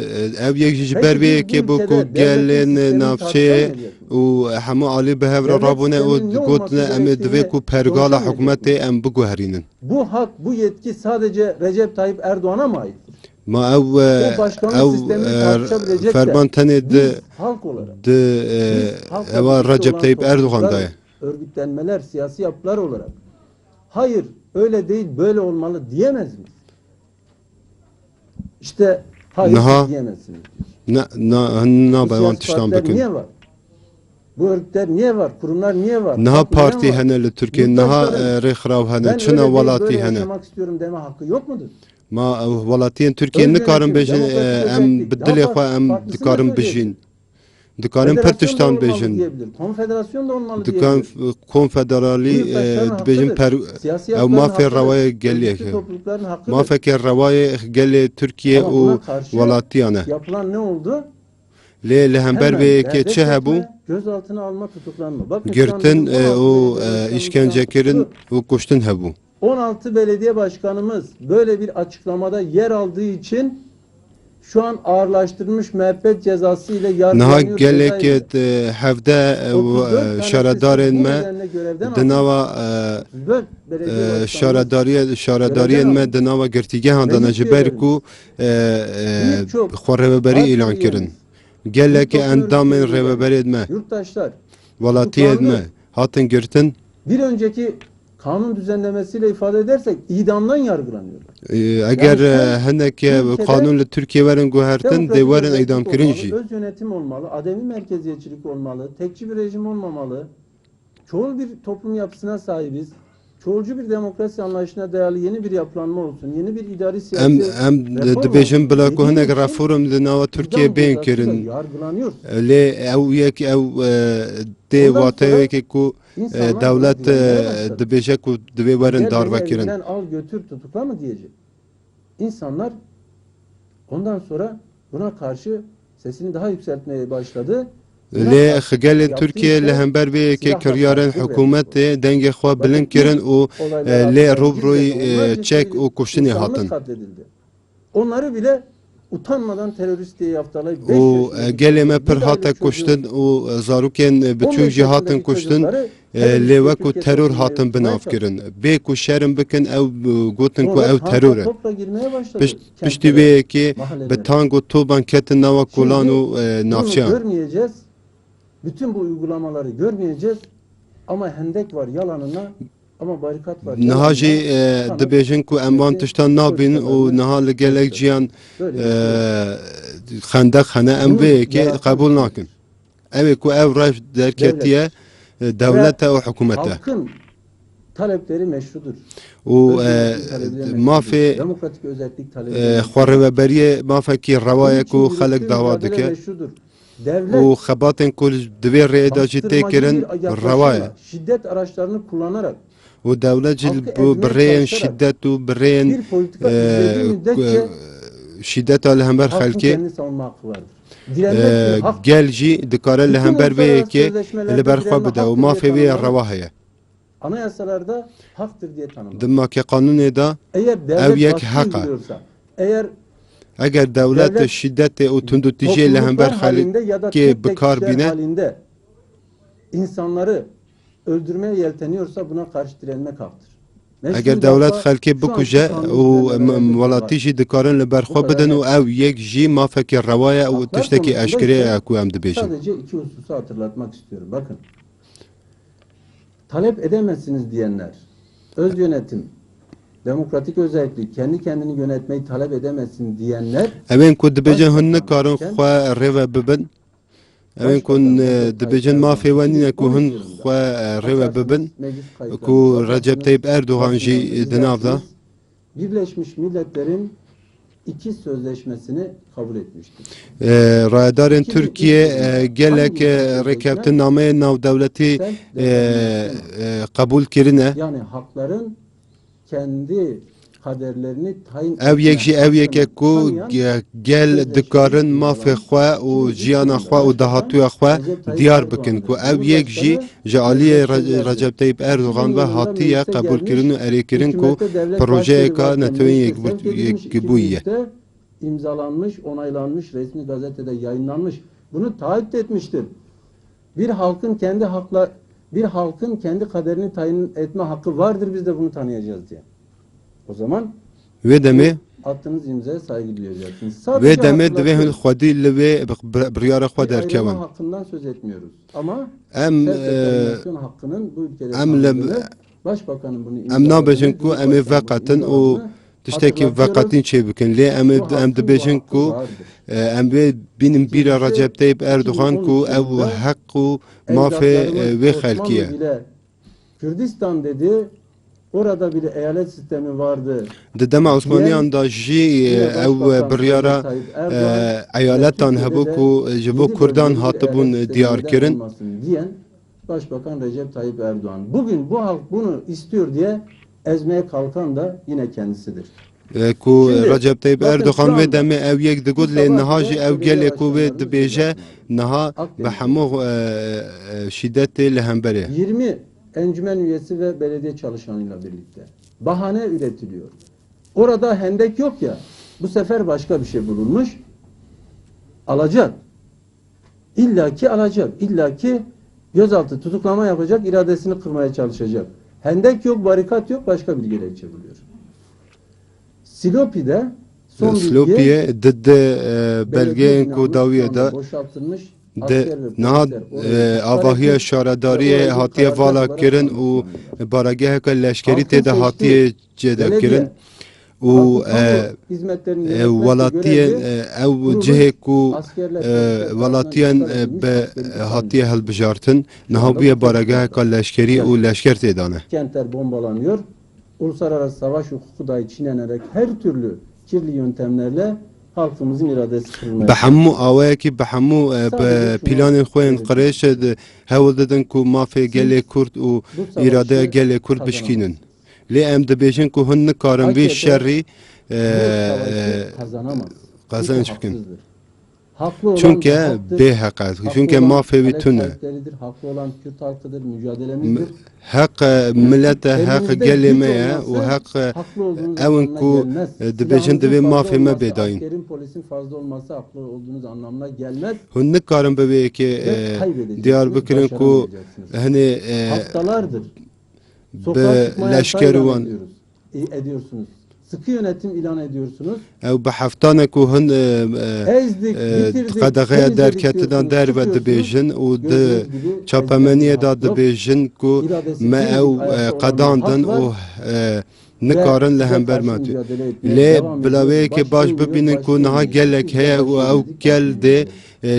ev yek ji Peki ber biz vê bu ku ülkede devletin gelên sistemini navçeyê tartışamayız. û hemû alî bi hev re Devlet rabûne sisteminin û ne gotine olması em ê divê ku gerektiğini pergala konuşamayız. hikûmetê em biguherînin. bu hak, bu yetki sadece Recep Tayyip Erdoğan'a mı aittir? Ma ev O başkanlık sistemini tartışabilecek de ferman tenê biz de halk olarak halkla eva birlikte Recep olan Tayyip Erdoğan topluluklar, dayı. örgütlenmeler, siyasi yapılar olarak hayır öyle değil böyle olmalı diyemez miyiz? İşte hayır Naha- siz diyemezsiniz. Na Bu baywan siyasi tiştan partiler bikin. niye var? Bu örgütler niye var? Kurumlar niye var? Naha Halk neden partî var? hene li Türkiye, naha Yurttaşların, rêxirav ben hene, öyle çina değil, welatî böyle hene. yaşamak istiyorum deme hakkı yok mudur? Ma welatiyên Türkiye Öz nikarin yönetim, bêjin demokratik em özellik, bi daha dilê xwe farklı- em farklısını da dikarin söyleyebilir. bijîn. Dikarin pir Federasyon da tiştan olmalı bêjin. diyebilir. Konfederasyon da olmalı Dikan diyebilir. konfederalî Yurttaşların dibêjin per hakkıdır. Siyasi ew hakların mafê hakkıdır. rewayê Örgütlü geliyek. toplulukların hakkıdır. Mafeke rewayê gelê Türkiye Ama buna û karşı welatiyan e. yapılan ne oldu? Lê li hember Hemen vê derdest çi hebû? etme, gözaltına alma, tutuklanma. Bakın şu Girtin anda bu 16 û belediye başkanımızdan işkencekirin şu û kuştin hebû. 16 belediye başkanımız böyle bir açıklamada yer aldığı için şu an ağırlaştırılmış müebbet cezası ile Niha yargılanıyor. gelek cezaevinde. hevde 34 tanesi şaredarên bu me nedenle görevden di nava 34 belediye başkanımız şaredariyên me di nava girtîgehan da ji ber ku xwe îlan kirin. Gelekî endamên rêveberê me, yurttaşlar welatiyê me hatin girtin. bir önceki kanun düzenlemesiyle ifade edersek idamdan yargılanıyorlar. Eger sen hinekê ülkede kanun li Türkiye werin guhertin Demokratik dê werin özellik eydam kirin olmalı, jî. öz yönetim olmalı, ademi merkeziyetçilik olmalı, tekçi bir rejim olmamalı. Çoğul bir toplum yapısına sahibiz. Çoğulcu bir demokrasi anlayışına dayalı yeni bir yapılanma olsun, yeni bir idari siyasi Em reform dibêjin olsun bila ku dediği hinek için reform li nava Türkiye idam bên cezasıyla kirin. yargılanıyor. Lê ew yek ew dê Ondan wateyekê ku İnsanlar devlet buna güvenmeye başladı. dibêje ku divê werin Gel darve beni kirin. evinden al götür tutukla mı diyecek. İnsanlar ondan sonra buna karşı sesini daha yükseltmeye başladı. Lê xigelê Türkiye li hember vê yekê kiryarên hikûmetê dengê xwe bilind kirin û lê rûbirûyî çek û kuştinê hatin. Katledildi. Onları bile utanmadan terörist diye yaftalayıp û gelê me pir hate kuştin û zarokên biçûk jî hatin kuştin lê we ku terör hatin binav kirin. Bê ku şerin bikin ew gotin ku ew terör e. Piştî vê yekê bi tang û toban ketin nava kolan û navçeyan. Görmeyeceğiz. Bütün bu uygulamaları görmeyeceğiz. Ama hendek var yalanına ama barikat var. Niha jî yalanına. dibêjin ku em van tiştan nabîn û niha li gelek ciyan xendek hene em vê yekê qebûl nakin. Ew ê ku ev rev derketiye devlete û hikûmete. Halkın talepleri meşrudur. û Özgürlük talepleri meşrudur. mafê Demokratik özellik talepleri xwarêveberiyê mafekî rewayek û Bunun için xelek yürüttüğü dava mücadele dike meşrudur. Devlet û xebatên ku divê rêda jî tê bastırmacı kirin bir yaklaşımla, rewaye şiddet araçlarını kullanarak û devlet jî Halkı bi ezmeye birêyên çalışarak şiddet û birêyên bir politika izlediği müddetçe şiddeta li hember halkın xelkê kendini savunma hakkı vardır. Direnmek bir haktır. gel jî dikare li Bütün hember vê uluslararası yekê sözleşmelerde li ber xwe direnme bide û haktır mafê diye vê tanımlanır. rewa heye. Anayasalarda haktır diye tanımlanır. Di makê qanûnê da Eğer ev devlet yek baskı haka. uyguluyorsa, eğer eger devlet Devlet şiddetê û tundutîjê li hember topluluklar halinde ya da xelkê tek tek bikar kişiler bîne halinde insanları öldürmeye yelteniyorsa buna karşı direnmek haktır. اگر دولت خلکی بکشه و ولاتی جی دکارن لبرخوا بدن و او یک جی مافک روایه و تشتکی اشکری اکو هم دبیشن. Sadece iki hususu hatırlatmak istiyorum. Bakın. Talep edemezsiniz diyenler, öz yönetim, demokratik özellik, kendi kendini yönetmeyi talep edemezsin diyenler, Evin ku dibijin hun karın xwa reva bibin. Evin ku dibijin mafi vanine ku hun xwa reva bibin. Ku Recep Tayyip Erdoğan jî di nav da. Birleşmiş Milletler'in iki sözleşmesini kabul etmiştir. Radarên Türkiye gelek rekabetname nav devleti kabul kirine. Yani hakların kendi kaderlerini tayin Ev yek jî ev yek ku gel dikarin mafê xwe û jiyana xwe û dahatuya xwe diyar bikin ku ev yek jî ji aliyê Recep Tayyip Erdoğan ve hatiye qebûlkirin û erêkirin ku projeyeka netewên yekbûyî ye. imzalanmış, onaylanmış, resmi gazetede yayınlanmış. Bunu taahhüt etmiştir. Bir halkın kendi kaderini tayin etme hakkı vardır. Biz de bunu tanıyacağız diye. O zaman Vê demê attığınız imzaya saygı duyacaksınız. vê demê divê hûn xwedî li wê biryara xwe derkevin. Ayrılma hakkından söz etmiyoruz. Ama Em self-determinasyon hakkının bu ülkede em tanındığını, Başbakanın bunu em nabêjin ku em ê veqetin û tiştekî veqetîn çê bikin. Lê em dibêjin ku em vê bînin bîra Recep Tayyip Erdoğan ku ew heq û mafê wê xelkî ye. Kürdistan dedi, orada bile eyalet sistemi vardı. Di dema Osmaniyan da jî ew biryara eyaletan hebû ku ji bo Kurdan hatibûn diyarkirin. Diyen Başbakan Recep Tayyip Erdoğan. Bugün bu halk bunu istiyor diye ezmeye kalkan da yine kendisidir. Ku Recep Tayyip Erdoğan vê demê ew yek digot lê niha jî ew gelê ku wê dibêje niha bi hemû şiddetê li hemberê. 20 encümen üyesi ve belediye çalışanıyla birlikte bahane üretiliyor. Orada hendek yok ya, bu sefer başka bir şey bulunmuş. Alacak. İllaki alacak. İllaki gözaltı tutuklama yapacak, iradesini kırmaya çalışacak. Hendek yok, barikat yok, başka bir gerekçe buluyor. Silopi'de son Slopiye did belgeyên ku dawiye da boşaltılmış de niha avahiya şaredariyê hatiye vala kirin û barageheka leşkerî tê de hatiye cêdekirin û welatiyên ew cihê ku welatiyan bi hatiye hilbijartin niha bûye barageheka leşkerî û leşker tê dane. Kentler bombalanıyor. Uluslararası savaş hukuku dahi çiğnenerek her türlü kirli yöntemlerle halkımızın iradesi kırılmaya Bi hemû awayekî bi hemû planên xwe yên qirêj hewl didin ku mafê gelê Kurd û îradeya gelê Kurd bişkînin. Lê em dibêjin ku hûn nikarin vê şerrî kazanamaz. qazanç bikin. Haklı olan Çünkü halktır. bêheq e. Çünkü Haklı olan mafê wî Halep tune. Halkleridir, haklı olan Kürt halkıdır, mücadelemizdir. Heq millete heq Elinizde gelê güç me ye olması, û heq haklı olduğunuz ew in anlamına ku gelmez. dibêjin Silahınızın divê fazla mafê me olması, bêdayîn. askerin, polisin fazla olması haklı olduğunuz anlamına gelmez. Hûn nikarin bi vê yekê diyar bikirin ku hinê Haftalardır bi sokağa çıkma yasağı leşker ilan wan ediyorsunuz. Sıkı yönetim ilan ediyorsunuz. ew bi heftane ku hûn Ezdik, bitirdik, qedexeya temizledik derketidan diyorsunuz, derve çıkıyorsunuz. dibêjin û di Gördüğünüz gibi çapemeniyê da yok. dibêjin ku İradesi me dimdik ew ayakta olan qedandin halk û var. nikarin li Ve hember karşı me tû. mücadele etmeye Lê devam bila ediyor. wê yekê baş Başlıyor, bibînin ku başlıyor. niha gelek heye û ew gel dê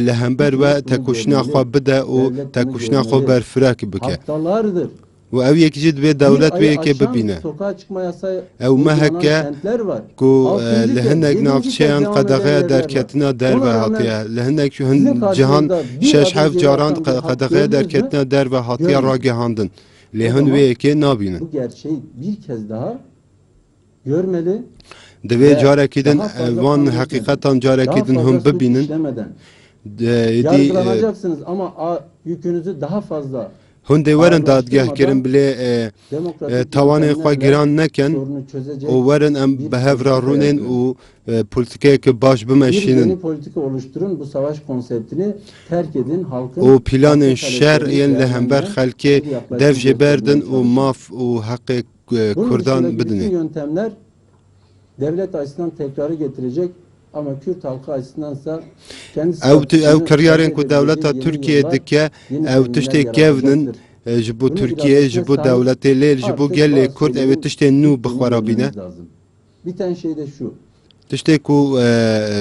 li hember ve tekuşina xwe bide û tekuşina xwe berfirek bike. Haftalardır. û ew yekî jî divê dewlet wê yekê bibîne. Sokağa çıkma yasağı Ew uygulanan meheke kentler var. ku Altıncı li kez, hinek yedinci navçeyan kez devam eden qedexeya yerler var. derketina derve Ona rağmen hatiye. Li hinek şu sizin hin cihan karşınızda bir şeş adım hev geri caran atan bir halk qedexeya gördünüz mü? derketina derve hatiye Görmedik. ragihandin. Lê O hin zaman wê yekê nabînin. Bu gerçeği bir kez daha görmeli. Divê carekî din daha fazla van kanun heqîqetan daha carekî din fazla hûn suç bibînin. işlemeden Yedî yargılanacaksınız ama yükünüzü daha fazla hûn dê werin dadgehkirin bilê demokratik tawanên xwe yöntemlerle giran nekin sorunu çözecek û werin em bir bi hev politika rarûnên yapıyoruz. û politikayekî baş Bir yeni bimeşînin. politika oluşturun. Bu savaş konseptini terk edin. Halkın û planên haklı şer taleplerini yên li hember değerlendiren xelkê bir yaklaşım dev jê berdin göstermeye û çalışın. maf û heqê Bunun Kurdan dışındaki bütün bidine. yöntemler devlet açısından tekrarı getirecek ama Kürt halkı açısındansa kendi Ev kariyerên ku devleta Türkiye dike ev tiştê kevnin ji bo Türkiye ji bo devletê lê ji bo gelê Kurd ev tiştê nû bixwara bîne. Bir tane şey de şu. Tiştê ku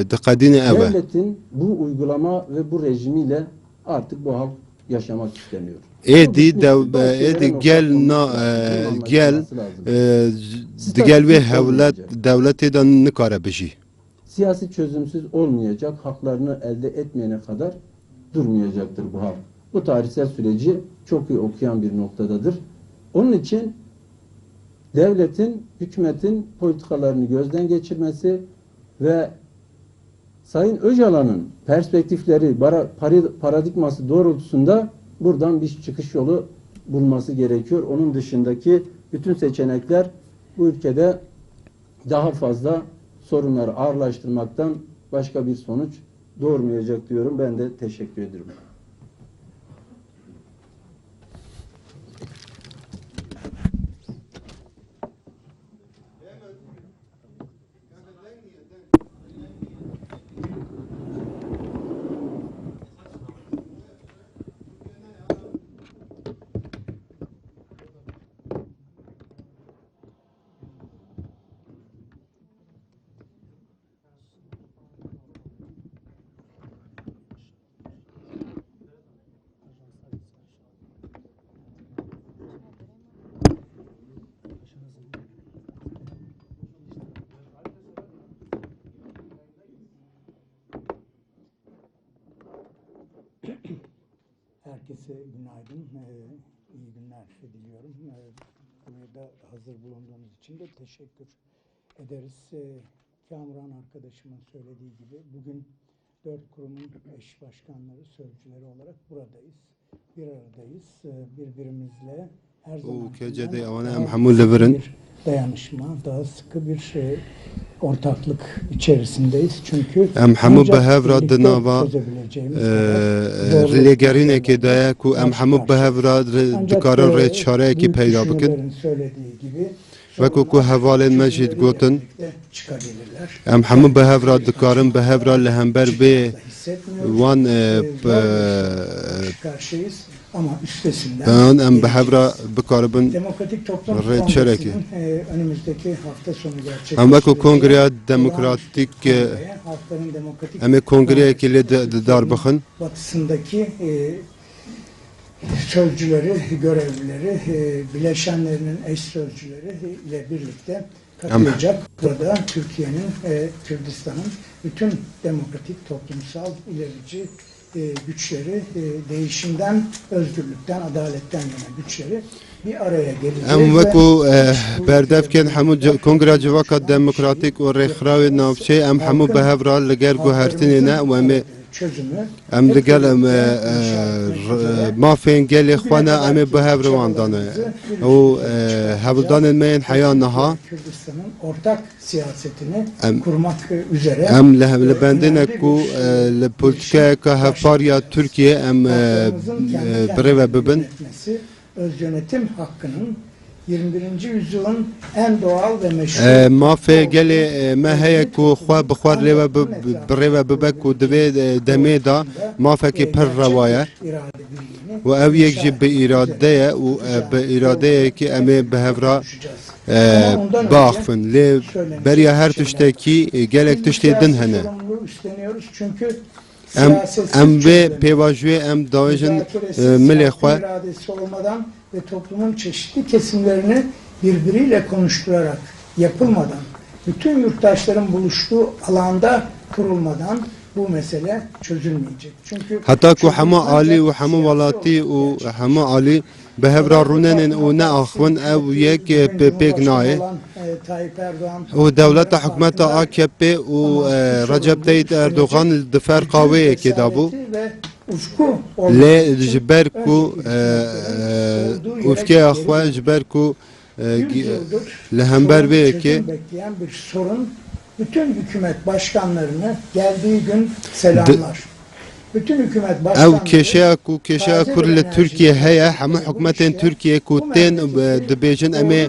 diqedîne ev e. Devletin bu uygulama ve bu rejimiyle artık bu halk yaşamak istemiyor. Êdî gel na gel digel vê hewlet devletê de nikare bijî. Siyasi çözümsüz olmayacak, haklarını elde etmeyene kadar durmayacaktır bu halk. Bu tarihsel süreci çok iyi okuyan bir noktadadır. Onun için devletin, hükümetin politikalarını gözden geçirmesi ve Sayın Öcalan'ın perspektifleri, paradigması doğrultusunda buradan bir çıkış yolu bulması gerekiyor. Onun dışındaki bütün seçenekler bu ülkede daha fazla sorunları ağırlaştırmaktan başka bir sonuç doğurmayacak diyorum. Ben de teşekkür ederim. Herkese günaydın, iyi günler diliyorum. Buraya da hazır bulunduğunuz için de teşekkür ederiz. Kamuran arkadaşımın söylediği gibi bugün 4 kurumun eş başkanları, sözcüleri olarak buradayız. Bir aradayız. Birbirimizle her zaman bir dayanışma, daha sıkı bir ortaklık içerisindeyiz. Çünkü Em hemû bihevra di nava rêgerînekê de ye ku em hemû bihevra dikarin rêçareyekî peyda bikin. Wekû ku hevalên me jî gotin em hemû bihevra dikarin bihevra li hember vê wan ama üstesinden em bihevra bikaribin Demokratik Toplum rêçarekî. Önümüzdeki hafta sonu gerçekleştirecek. Em wekû Kongreya Demokratîk em ê kongreyekî lê dar bixin. Batısındaki sözcüleri, görevlileri, bileşenlerinin eş sözcüleri ile birlikte katılacak. Burada Türkiye'nin, Kürdistan'ın bütün demokratik, toplumsal, ilerici güçleri, değişimden, özgürlükten, adaletten yana güçleri bir araya gelecek. Em wekû berdevkên hemû Kongreya Civaka Demokratîk û Rêxrawê Navçeyê em hemû bihevra li gel guhertinê ne û em li gel mafên gelê xwe ne em ê bihevra wan dane û hevildanên me yên heya niha Kürdistan'ın ortak siyasetini kurmak üzere em li bendêne ku li politikayeka hevpariya Türkiye em birêve bibin. Öz yönetim hakkının 21. yüzyılın en doğal ve meşru mafê gelê me heye ku xwe bixwar lêve birêve bibe ku divê demê da mafekî pir rewa ye û ev yek jî bi îrade ye û bi îradeyekî em ê bihevra biaxivin lê beriya her tiştekî gelek tiştê din hene em vê pêvajiyê em dawêjin milê xwe ve toplumun çeşitli kesimlerini birbiriyle konuşturarak yapılmadan, bütün yurttaşların buluştuğu alanda kurulmadan bu mesele çözülmeyecek. Çünkü hatta ku hema alî û hemû welatî û hemû alî bihevra rûnenên û neaxivin ew yek pêk nayê û devleta hikûmeta AKP û Recep Tayyip Erdoğan di fer qaweyekê dabû lê ji ber ku ûfkeya xwe ji ber ku li hember vê yekê bekleyen bir sorun bütün hükümet başkanlarını geldiği gün selamlar. bütün hükümet ev başkanları keşeya ku keşeya kur li Türkiye heye hemû hükümetên Türkiye ku tên dibêjin em ê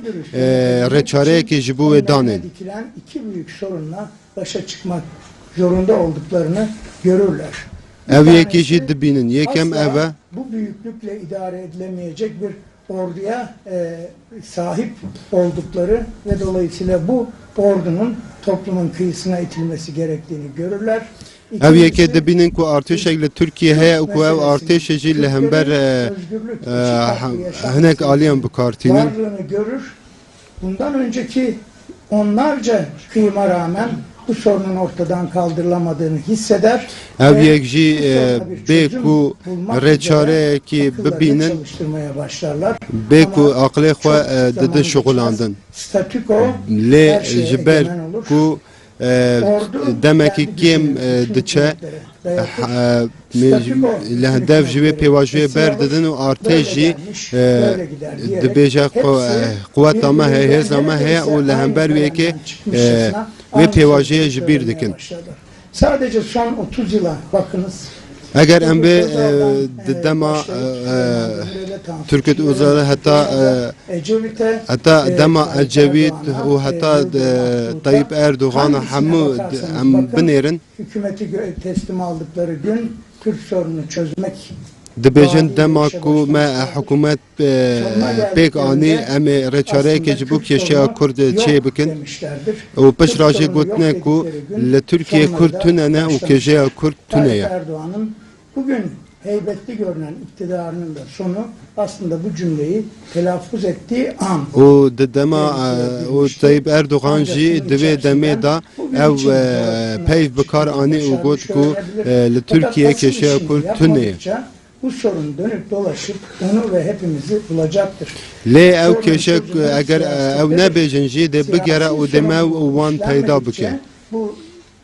reçareyekê ji bo wê danên. dikilen iki büyük sorunla başa çıkmak zorunda olduklarını görürler. Bir Ev yekê tanesi, jî dibînin. Yekem asla ev e bu büyüklükle idare edilemeyecek bir orduya sahip oldukları ve dolayısıyla bu ordunun toplumun kıyısına itilmesi gerektiğini görürler. ev yekê dibînin ku artêşek li Türkiye heye û ku ev artêşê jî li hember hinek aliyan bikartînin. varlığını görür. Bundan önceki onlarca kıyıma rağmen bu sorunun ortadan kaldırılamadığını hisseder. Ev ve yek jî bu soruna bir bê çözüm ku bulmak üzere reçareyekê akıllarını bibînin çalıştırmaya başlarlar. bê Ama ku aqlê xwe çok zaman didin geçmez. şoğulandin. Statüko Lê her şeye ji ber egemen olur. ku Ordu demekî kendi kêm gücünü bütün diçe hükümetlere dayatır. li hendev ji wê pêvajoyê ber didin û artêş jî dibêje quweta me heye hêza me heye û li hember wêkê wê pêvajiyê ji bîr dikin. Sadece son 30 yıla bakınız. Eger em bê di dema Türkît Özalê heta dema Ecevît û heta Tayyip Erdoğan hemû em binêrin hükümeti teslim aldıkları gün Kürt sorununu çözmek dibêjin dema ku me hikûmet pêk anî em ê reçareyekê ji bo keşeya Kurd çê bikin demişlerdir. û pişra jê gotine ku li Türkiye Kurd tune ne û keşeya Kurd tune Tayyip ye. Erdoğan'ın bugün heybetli görünen iktidarının da sonu aslında bu cümleyi telaffuz ettiği an. û di dema û Tayyip Erdoğan jî di vê demê da ew peyv bikar anî û got ku li Türkiye keşeya Kurd tune ye. Bu sorun dönüp dolaşıp onu ve hepimizi bulacaktır. Lê ew keşek eger ew nebêjin jî de bigere û demew û wan peyda bike. Bu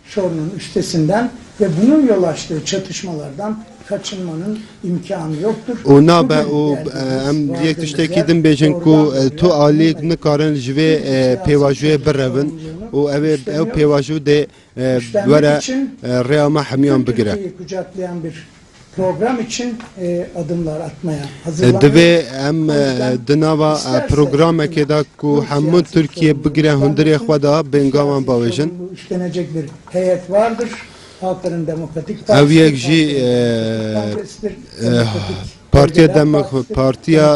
sorunun üstesinden ve bunun yol açtığı çatışmalardan kaçınmanın imkanı yoktur. û nabe Bugün û geldiğimiz em yek vardığımız tiştekî yer din bêjin ku doğrudan tu alî nikarin ji vê pêvajoyê birevin û ew pêvajo de were rêya me hemiyan bigire. Türkiye'yi kucaklayan bir program için adımlar atmaya Divê hazırlanıyoruz. em di nava programekê da ku hemû Tirkiye bigire hundirê xwe da bêngavan bawêjin. Sorumluluğu üstlenecek bir heyet vardır. Halkların Demokratik Ev Partisi, yek jî Kongresidir, Demokratik Partiya Bölgeler Partisi'dir. Partiya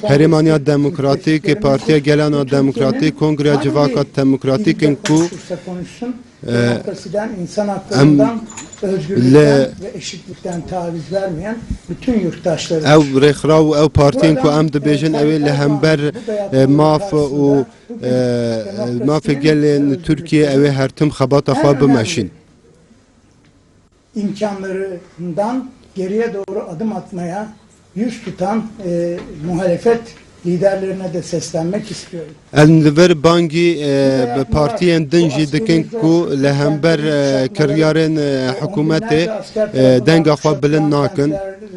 Herêmaniya Demokratîk, Partiya Gelana Demokratîk, Kongreya Civaka Demokratîkin ku konuşursa konuşsun, demokrasiden, insan haklarından, le- özgürlükten ve eşitlikten taviz vermeyen bütün yurttaşları. ew rêxira û ew partiyên ku em dibêjin ew ê li hember maf û mafê gelên Tirkiye ew ê her tim xebata xwe bimeşîn. imkanlarından geriye doğru adım atmaya yüz tutan muhalefet liderlerine de seslenmek istiyorum. Em li ver bangî partiyên din jî dikin ku li hember kiryarên hikûmetê denga xwe bilind nakin.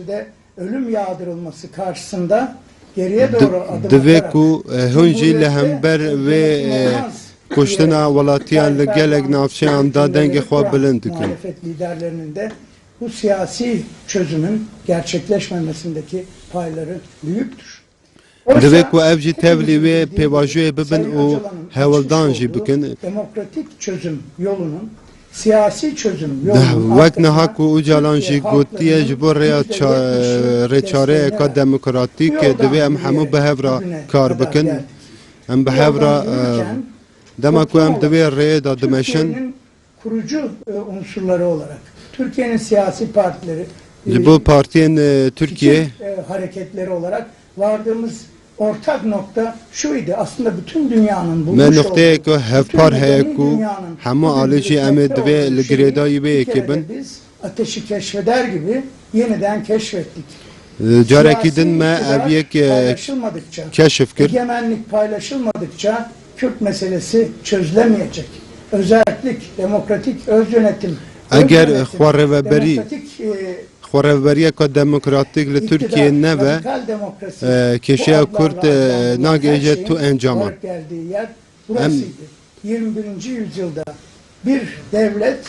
De ölüm yağdırılması karşısında geriye doğru adım Divê atarak ku hûn jî li hember vê kuştina welatiyan li gelek navçeyan da dengê xwe bilind dikin. Muhalefet liderlerinin de bu siyasi çözümün gerçekleşmemesindeki payları büyüktür. Divê ku ev jî tevlî wê pêvajoyê bibin û hewildan jî bikin. Demokratik çözüm yolunun siyasi çözüm yolunun Wek niha ku û calan jî gotiye ji bo rêya rêçareyeka demokratîk divê em hemû bi hevra kar bikin. Em bi hevra dema ku em divê rêyê da dimeşin Türkiye'nin kurucu unsurları olarak Türkiye'nin siyasi partileri ji bo partiyên Türkiye hareketleri olarak vardığımız ortak nokta şuydu. Aslında bütün dünyanın bulmuş me olduğu, nokteyê ku hevpar bütün heye medeni ku dünyanın hemû bugün alî jî em ê birlikte divê olduğu li şeyi girêdayî wê bir kere yekê bin. de biz ateşi keşfeder gibi yeniden keşfettik. Carekî din me Siyasi ev yek iktidar paylaşılmadıkça, keşif kir. egemenlik paylaşılmadıkça Kürt meselesi çözülemeyecek. Özellik, demokratik öz yönetim, Eger xwareveberi demokratik xwarevberiyeka demokratîk li Tirkiye neve radikal demokrasi, keşeya bu Kurd adlarla adlandırılan her nagêje şeyin tu encama. varıp geldiği yer burasıydı. 21. yüzyılda bir devlet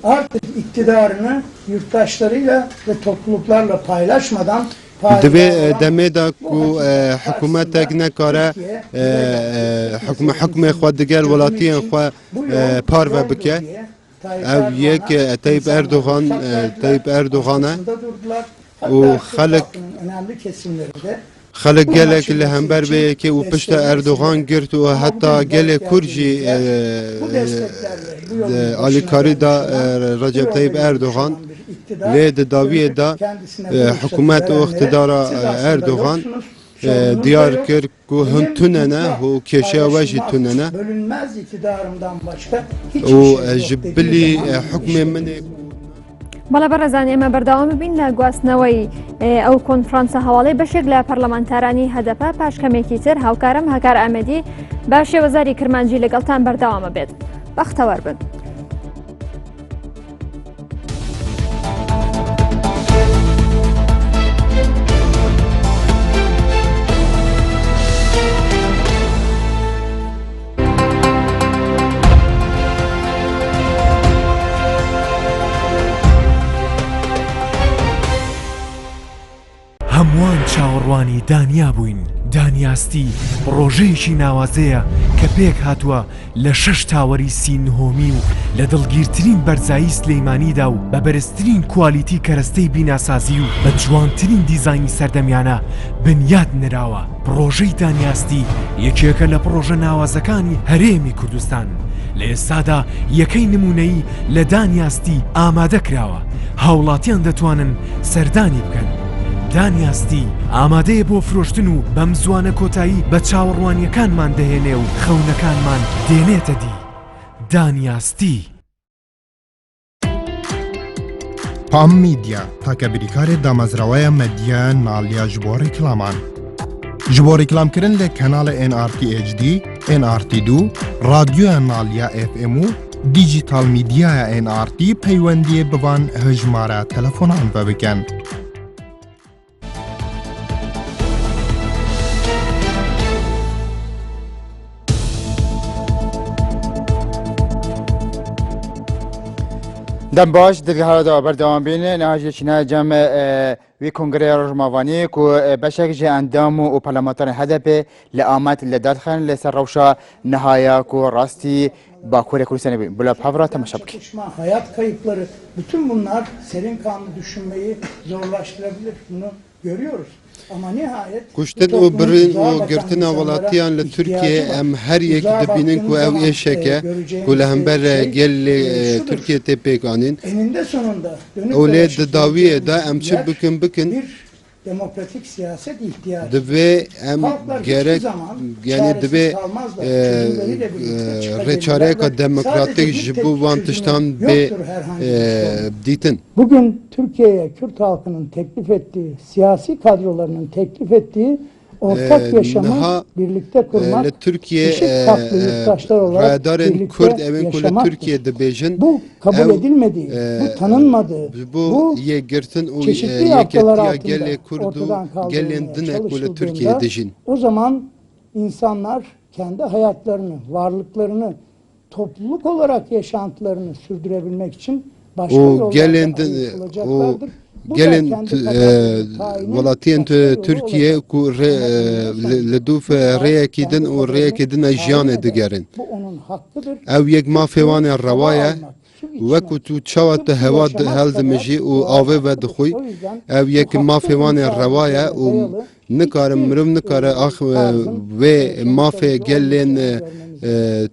artık iktidarını yurttaşlarıyla ve topluluklarla paylaşmadan Divê demê da ku hikûmetek nekare hikmê xwe digel welatiyên xwe parve bike. Ev yek Tayyip Erdoğan e û xelek gelek li hember vê yekê û pişta Erdoğan girt û heta gelê Kurd jî alîkarî da Recep Tayyip Erdoğan lê di daviyê da hikûmet û iqtidara Erdoğan diyar kir ku hûn tunene û kêşeya we jî tunene û ji bilî hikmê min ê بەڵێ بەڕێزانی ئێمە بەردەوام ببین لە گواستنەوەی ئەو کۆنفرانسە هەواڵەی بەشێک لە پەرلەمانتارانی هەدەپە پاشکەمێکی تر هاوکارم هەکار ئەمەدی با شێوەزاری کرمانجی لەگەڵتان بەردەوامە بێت بەختەوەر بن. هەمووان چاوەڕوانی دانیا بووین دانیاستی ڕۆژەیەکی ناوازەیە کە پێک هاتووە لە 6 تاوەری سینهۆمی و لە دڵگیرترین بەرزایی سلەیمانیدا و بە بەرزترین کوالیتی کەرەستەی بیناسازی و بە جوانترین دیزاینی سەردەمیانە بنیاد نراوە. پرۆژەی دانیاستی یەکێکە لە پرۆژە ناوازەکانی هەرێمی کوردستان. لە ئێستادا یەکەی نمونەیی لە دانیاستی ئامادە کراوە. هاوڵاتیان دەتوانن سەردانی بکەن. دانیاستی ئامادەیە بۆ فرۆشتن و بەم زوانە کۆتایی بە چاوەڕوانیەکانمان دەهێنێ و خەونەکانمان دێنێتە دی. دانیاستی پام میدیا تاکە بریکارێ دامەزراوەیە مەدیە ناڵیا ji bo rêklaman. Ji bo rêklamkirin lê kanala NRT HD, NRT2, radyoya Nalya FM û dijital medyaya NRT peywendiyê bivan hejmara telefonan ve bikin. دم باش دیگه حالا دا بردوام بینه نهاجی چینه جمع وی کنگره رجموانی کو بشک جه اندام و پارلمانتار هدف لآمد لدادخن لسر روشا نهایا کو راستی Bakur Kurdistan bir bula pavra tamaşa bak. Hayat kayıpları, bütün bunlar serin kanlı düşünmeyi zorlaştırabilir. Bunu görüyoruz. Ama nihayet kuştet o birin o girtina walatiyan li Türkiye em her yek dibinin ku ev eşeke ku lehember gel Türkiye tepekanin eninde sonunda öyle de daviye da em çi bikin bir demokratik siyaset ihtiyacı. Dibe em gerek yani dibe reçareka demokratik jibu vantıştan be ditin. Bugün Türkiye'ye Kürt halkının teklif ettiği, siyasi kadrolarının teklif ettiği ortak yaşamı birlikte kurmak, Türkiye farklı yurttaşlar olarak birlikte yaşamak. Bu kabul edilmediği, bu tanınmadığı, bu çeşitli haftalar altında ortadan kaldırılmaya çalışıldığında o zaman insanlar kendi hayatlarını, varlıklarını, topluluk olarak yaşantılarını sürdürebilmek için başka yollardan bulacaklardır. gelin walatiyen Türkiye ku leduf reyekidin û reyekidin jiyanê digerin. Ev yek mafêwanê rewaya wekû tu çawa te hewa hel dimijî û avê ve dixwî ev yek mafêwanê rewaya û nikarin mirov nikare vê mafê gelên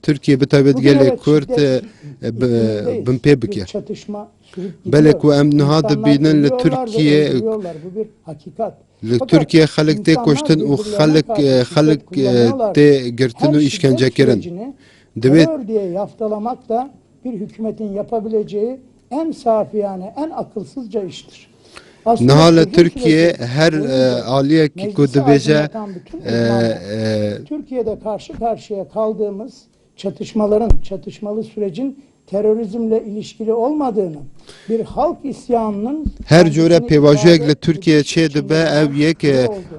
Türkiye bi taybet gelê Kurd bin pê bike. Belek ku em niha dibînin li Türkiye li Türkiye xelek tê koştin û xelek tê girtin û işkence kirin. Divê diye yaftalamak da bir hükümetin yapabileceği en safiyane, en akılsızca iştir. Niha li Türkiye her aliyekî ku dibêje Türkiye'de karşı karşıya kaldığımız çatışmalı sürecin terörizmle ilişkili olmadığını, bir halk isyanının her jore pêvajiyek li Türkiye çê dibe ev yek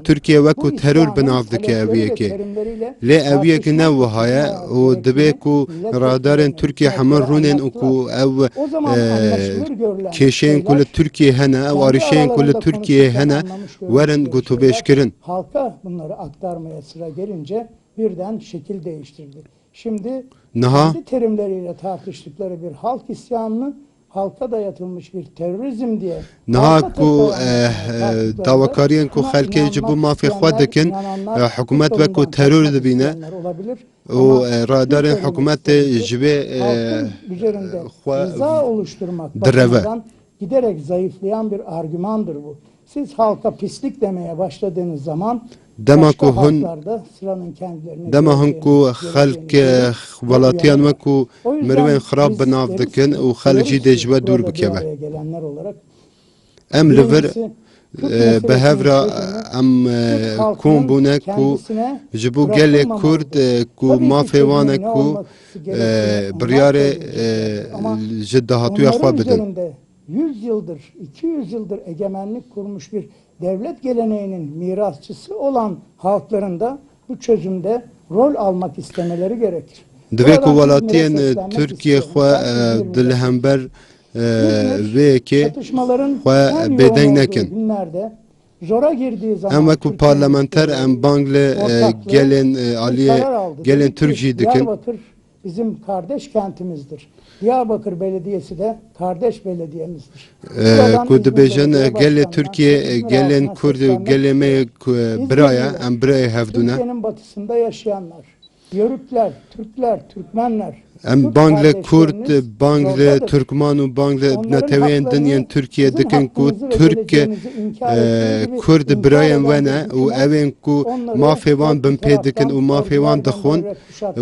Türkiye wekû terör binavdike ev yekê. Lê ev yek ne wiha ye û dibe ku radarên Türkiye hemin rûnên û ku ev kêşeyên ku li Türkiye hene, ev arîşeyên ku li Türkiye hene werin gotûbêjkirin. Halka bunları aktarmaya sıra gelince birden şekil değiştirdi. Şimdi Niha kendi terimleriyle tartıştıkları bir halk isyanını halka dayatılmış bir terörizm diye niha ku davakariyên ku xelkê ji bo mafê xwe dikin hikûmet wekû terör dibîne û radarên hikûmetê ji vê üzerinde xwe rıza oluşturmak direve. bakımından giderek zayıflayan bir argümandır bu. Siz halka pislik demeye başladığınız zaman dema ku başka hûn halklarda sıranın kendilerine dema hûn ku xelk welatiyan wekû O yüzden mirivên xirab biz binav deriz dikin ki, û xelk jî dê ji we burada dûr bir bikeve. araya gelenler olarak Em li vir birincisi, Kürt meselesinin behevra çözümü, em Türk halkının kom bûne ku kendisine ji bo gelê Kurd ku Tabii ki mafê çözümün wan e ne ku olması gerektiğini biryarê anlatmayacak. Ama ji dahatuya xwe onların bidin. üzerinde 100 yıldır, 200 yıldır egemenlik kurmuş bir devlet geleneğinin mirasçısı olan halkların da bu çözümde rol almak istemeleri gerekir. Divê ku Buradan welatiyên İzmir'e seslenmek Türkiye istiyorum. xwe Belki di li hember İzmir, vê çatışmaların xwe en yoğun bêdeng olduğu nekin. günlerde zora girdiği zaman Em wekû Türkiye'nin parlamenter em bang li ortaklığı gelên bir aliyê karar aldı. gelên Dedi ki, Türk jî dikin. Diyarbakır bizim kardeş kentimizdir. Diyarbakır Belediyesi de kardeş belediyemizdir. Buradan Ku İzmir dibêjin Belediye gelê Başkanı'na, Türkiye İzmir gelên halkına Kurd û seslenmek gelê me istiyorum. biraya İzmirliler, em birayê hevdûne. Türkiye'nin batısında yaşayanlar, Yörükler, Türkler, Türkmenler, Em Türk bang li Kurd, kardeşleriniz bang li zordadır. Türkman û bang li Onların neteweyên haklarını, dinyên Türkiye sizin dikin ku hakkınızı ve Türk geleceğinizi inkar ettiğiniz gibi Kurd inkar birayên eden we ne bir û hükümet evên ku onları mafê wan bin farklı pê dikin û taraftan mafê wan ordular dixwin göndererek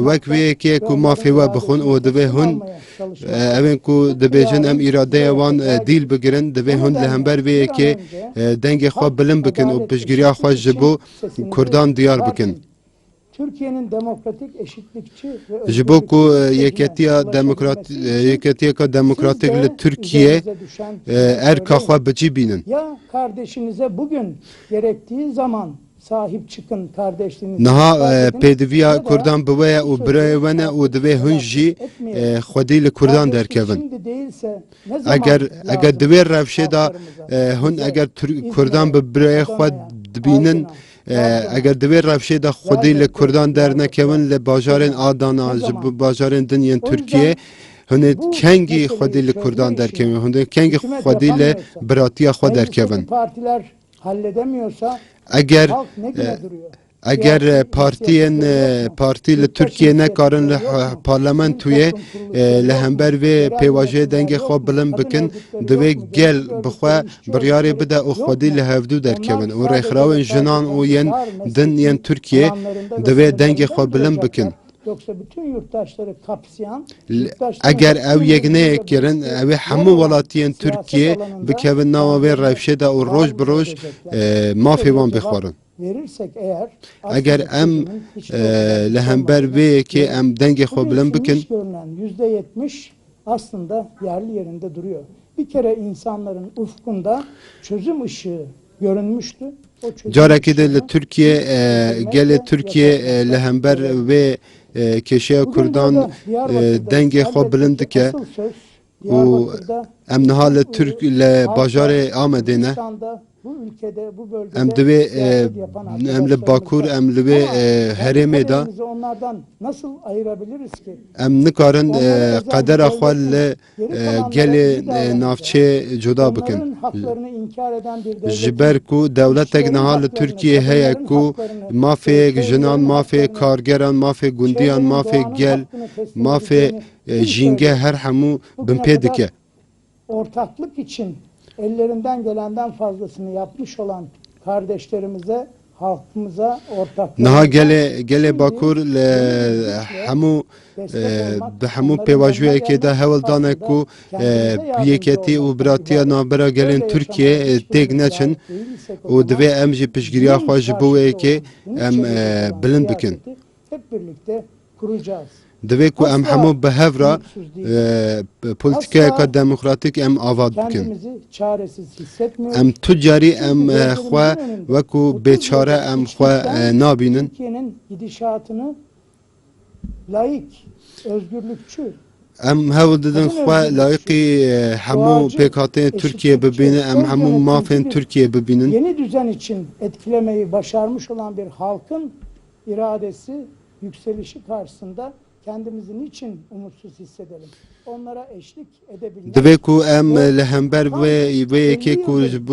wek kuşatmakta vê yekê ve ku onların mafê we bixwin û iradesini divê teslim hûn almaya çalışmakta. evên ku dibêjin em îradeya wan dîl bigirin divê hûn li nedenle hember vê bir an yekê önce dengê xwe hak, bilind bikin û adalet, piştgiriya eşitlik xwe ji için bo sesinizi Kurdan diyar çıkartın. bikin. Türkiye'nin demokratik, eşitlikçi ve Ji bo ku özgürlükçü yeketiya demokratik li Türkiye erka xwe bicî bînin. ya kardeşinize bugün gerektiği zaman sahip çıkın kardeşliğinizi. Niha ispat edin, pêdiviya ya da Kurdan bi we ye û birayê we ne û divê hûn jî xwedî li Kurdan kardeşlik derkevin. şimdi değilse ne zaman Eger lazım divê rewşê da halklarımıza, hûn bize, eger İzmir'e, Kurdan bi birayê xwe Adana'ya, dibînin Aydın'a, eger divê rewşê da xwedî li Kurdan dernekevin li bajarên Adana ji bo bajarên dinyên Türkiye hûn kengî xwedî li Kurdan derkevin hûn kengî xwedî li biratiya xwe derkevin. Partiler halledemiyorsa Eger halk ne güne duruyor? eger partî li Türkiye nekarin li parlamentoyê li hember vê pêvajiyê dengê xwe bilind bikin divê gel bixwe biryarê bide û xwedî li hevdû derkevin û rêxirawên jinan û yên din yên Türkiye divê dengê xwe bilind bikin. Yoksa bütün yurttaşları kapsayan Eger ew yekneyek kirin evê hemû welatiyên Türkiye bikevin nava vê rewşê de û roj bi roj mafê wan bixwarin. verirsek eğer Eger em li hember vê yekê em dengê xwe bilind bikin görünen %70 aslında yerli yerinde duruyor. Bir kere insanların ufkunda çözüm ışığı görünmüştü. O çözüm carekê de li ışığını Türkiye gelê Türkiye li hember vê keşeya bugün Kurdan burada Diyarbakır'da dengê xwe elbette bilind ki dike asıl söz û Diyarbakır'da em niha li Türk li bajarê Amedê ne Kürdistan'da, bu ülkede, bu bölgede em divê siyaset yapan em li arkadaşlarımız Bakur var. em li vê Ama herêmê da kaderimizi onlardan nasıl ayırabiliriz ki? em nikarin Onlara özel qedera xwe li geri kalanlara gelê iyi davranacağız. navçê cuda bikin. Onların haklarını inkar eden bir devletin Ji ber ku dewletek niha li Türkiye heye ku mafê jinan, mafê kargeran, mafê gundiyan, mafê gel, mafê jînge her hemû bin pê dike. ortaklık için ellerinden gelenden fazlasını yapmış olan kardeşlerimize, halkımıza ortaklık. Niha gelê Bakur li hemû bi hemû pêvajiyekê de hewl dane ku yeketî û biratiya navbera gelên Türkiye têk neçin û divê em jî piştgiriya xwe ji bo wê yekê em bilind bikin. Hep birlikte kuracağız. Divê ku em hemû bi hev re politikaya demokratîk em avad bikin. Kendimizi çaresiz hissetmiyoruz. Em tu carî em Çünkü xwe gözlerimizin önünde wekû 30 bêçare yıllık em xwe içlikten nabînin. Türkiye'nin gidişatını laik, özgürlükçü, Em hewl didin xwe layıqî hemû pêkhateyên Türkiye bibîne, em hemû mafên Türkiye bibînin. yeni düzen için etkilemeyi başarmış olan bir halkın iradesi, yükselişi karşısında kendimizi niçin umutsuz hissedelim? Onlara eşlik edebilmek. Divê ku em li hember vê yekê ku ji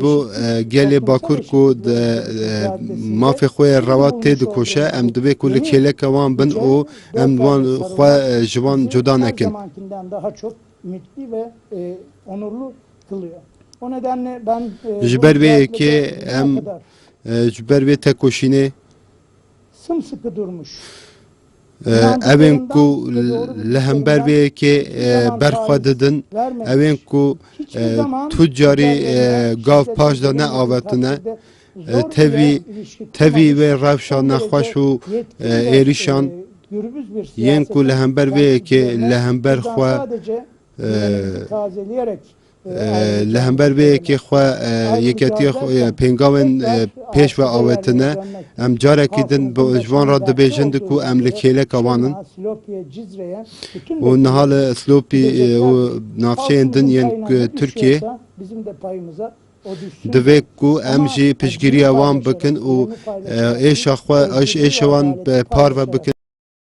bo gelê Bakur ku mafê xwe rewat tê dikoşe, em divê ku li kêleka wan bin û em wan xwe ji wan cuda her nekin. zamankinden daha çok ümitli ve onurlu kılıyor. O nedenle ben Ji bu ber vê mücadelede yekê bugüne em kadar ji ber vê tekoşînê sımsıkı durmuş. evên ku li hember vê yekê berxwe didin, evên ku tu carî gav paş da neavetine, tevî wê rewşa nexweş û êrîşan yên ku li hember vê yekê li hember xwe li hember vê yekê xwe yeketiya pêngavên pêş ve awetine em carekî din ji wan re dibêjin ku em li kêleka wan in û niha li Silopî û navçeyên din yên Tirkiye divê ku em jî piştgiriya wan bikin û êşa xwe êşa wan par ve bikin.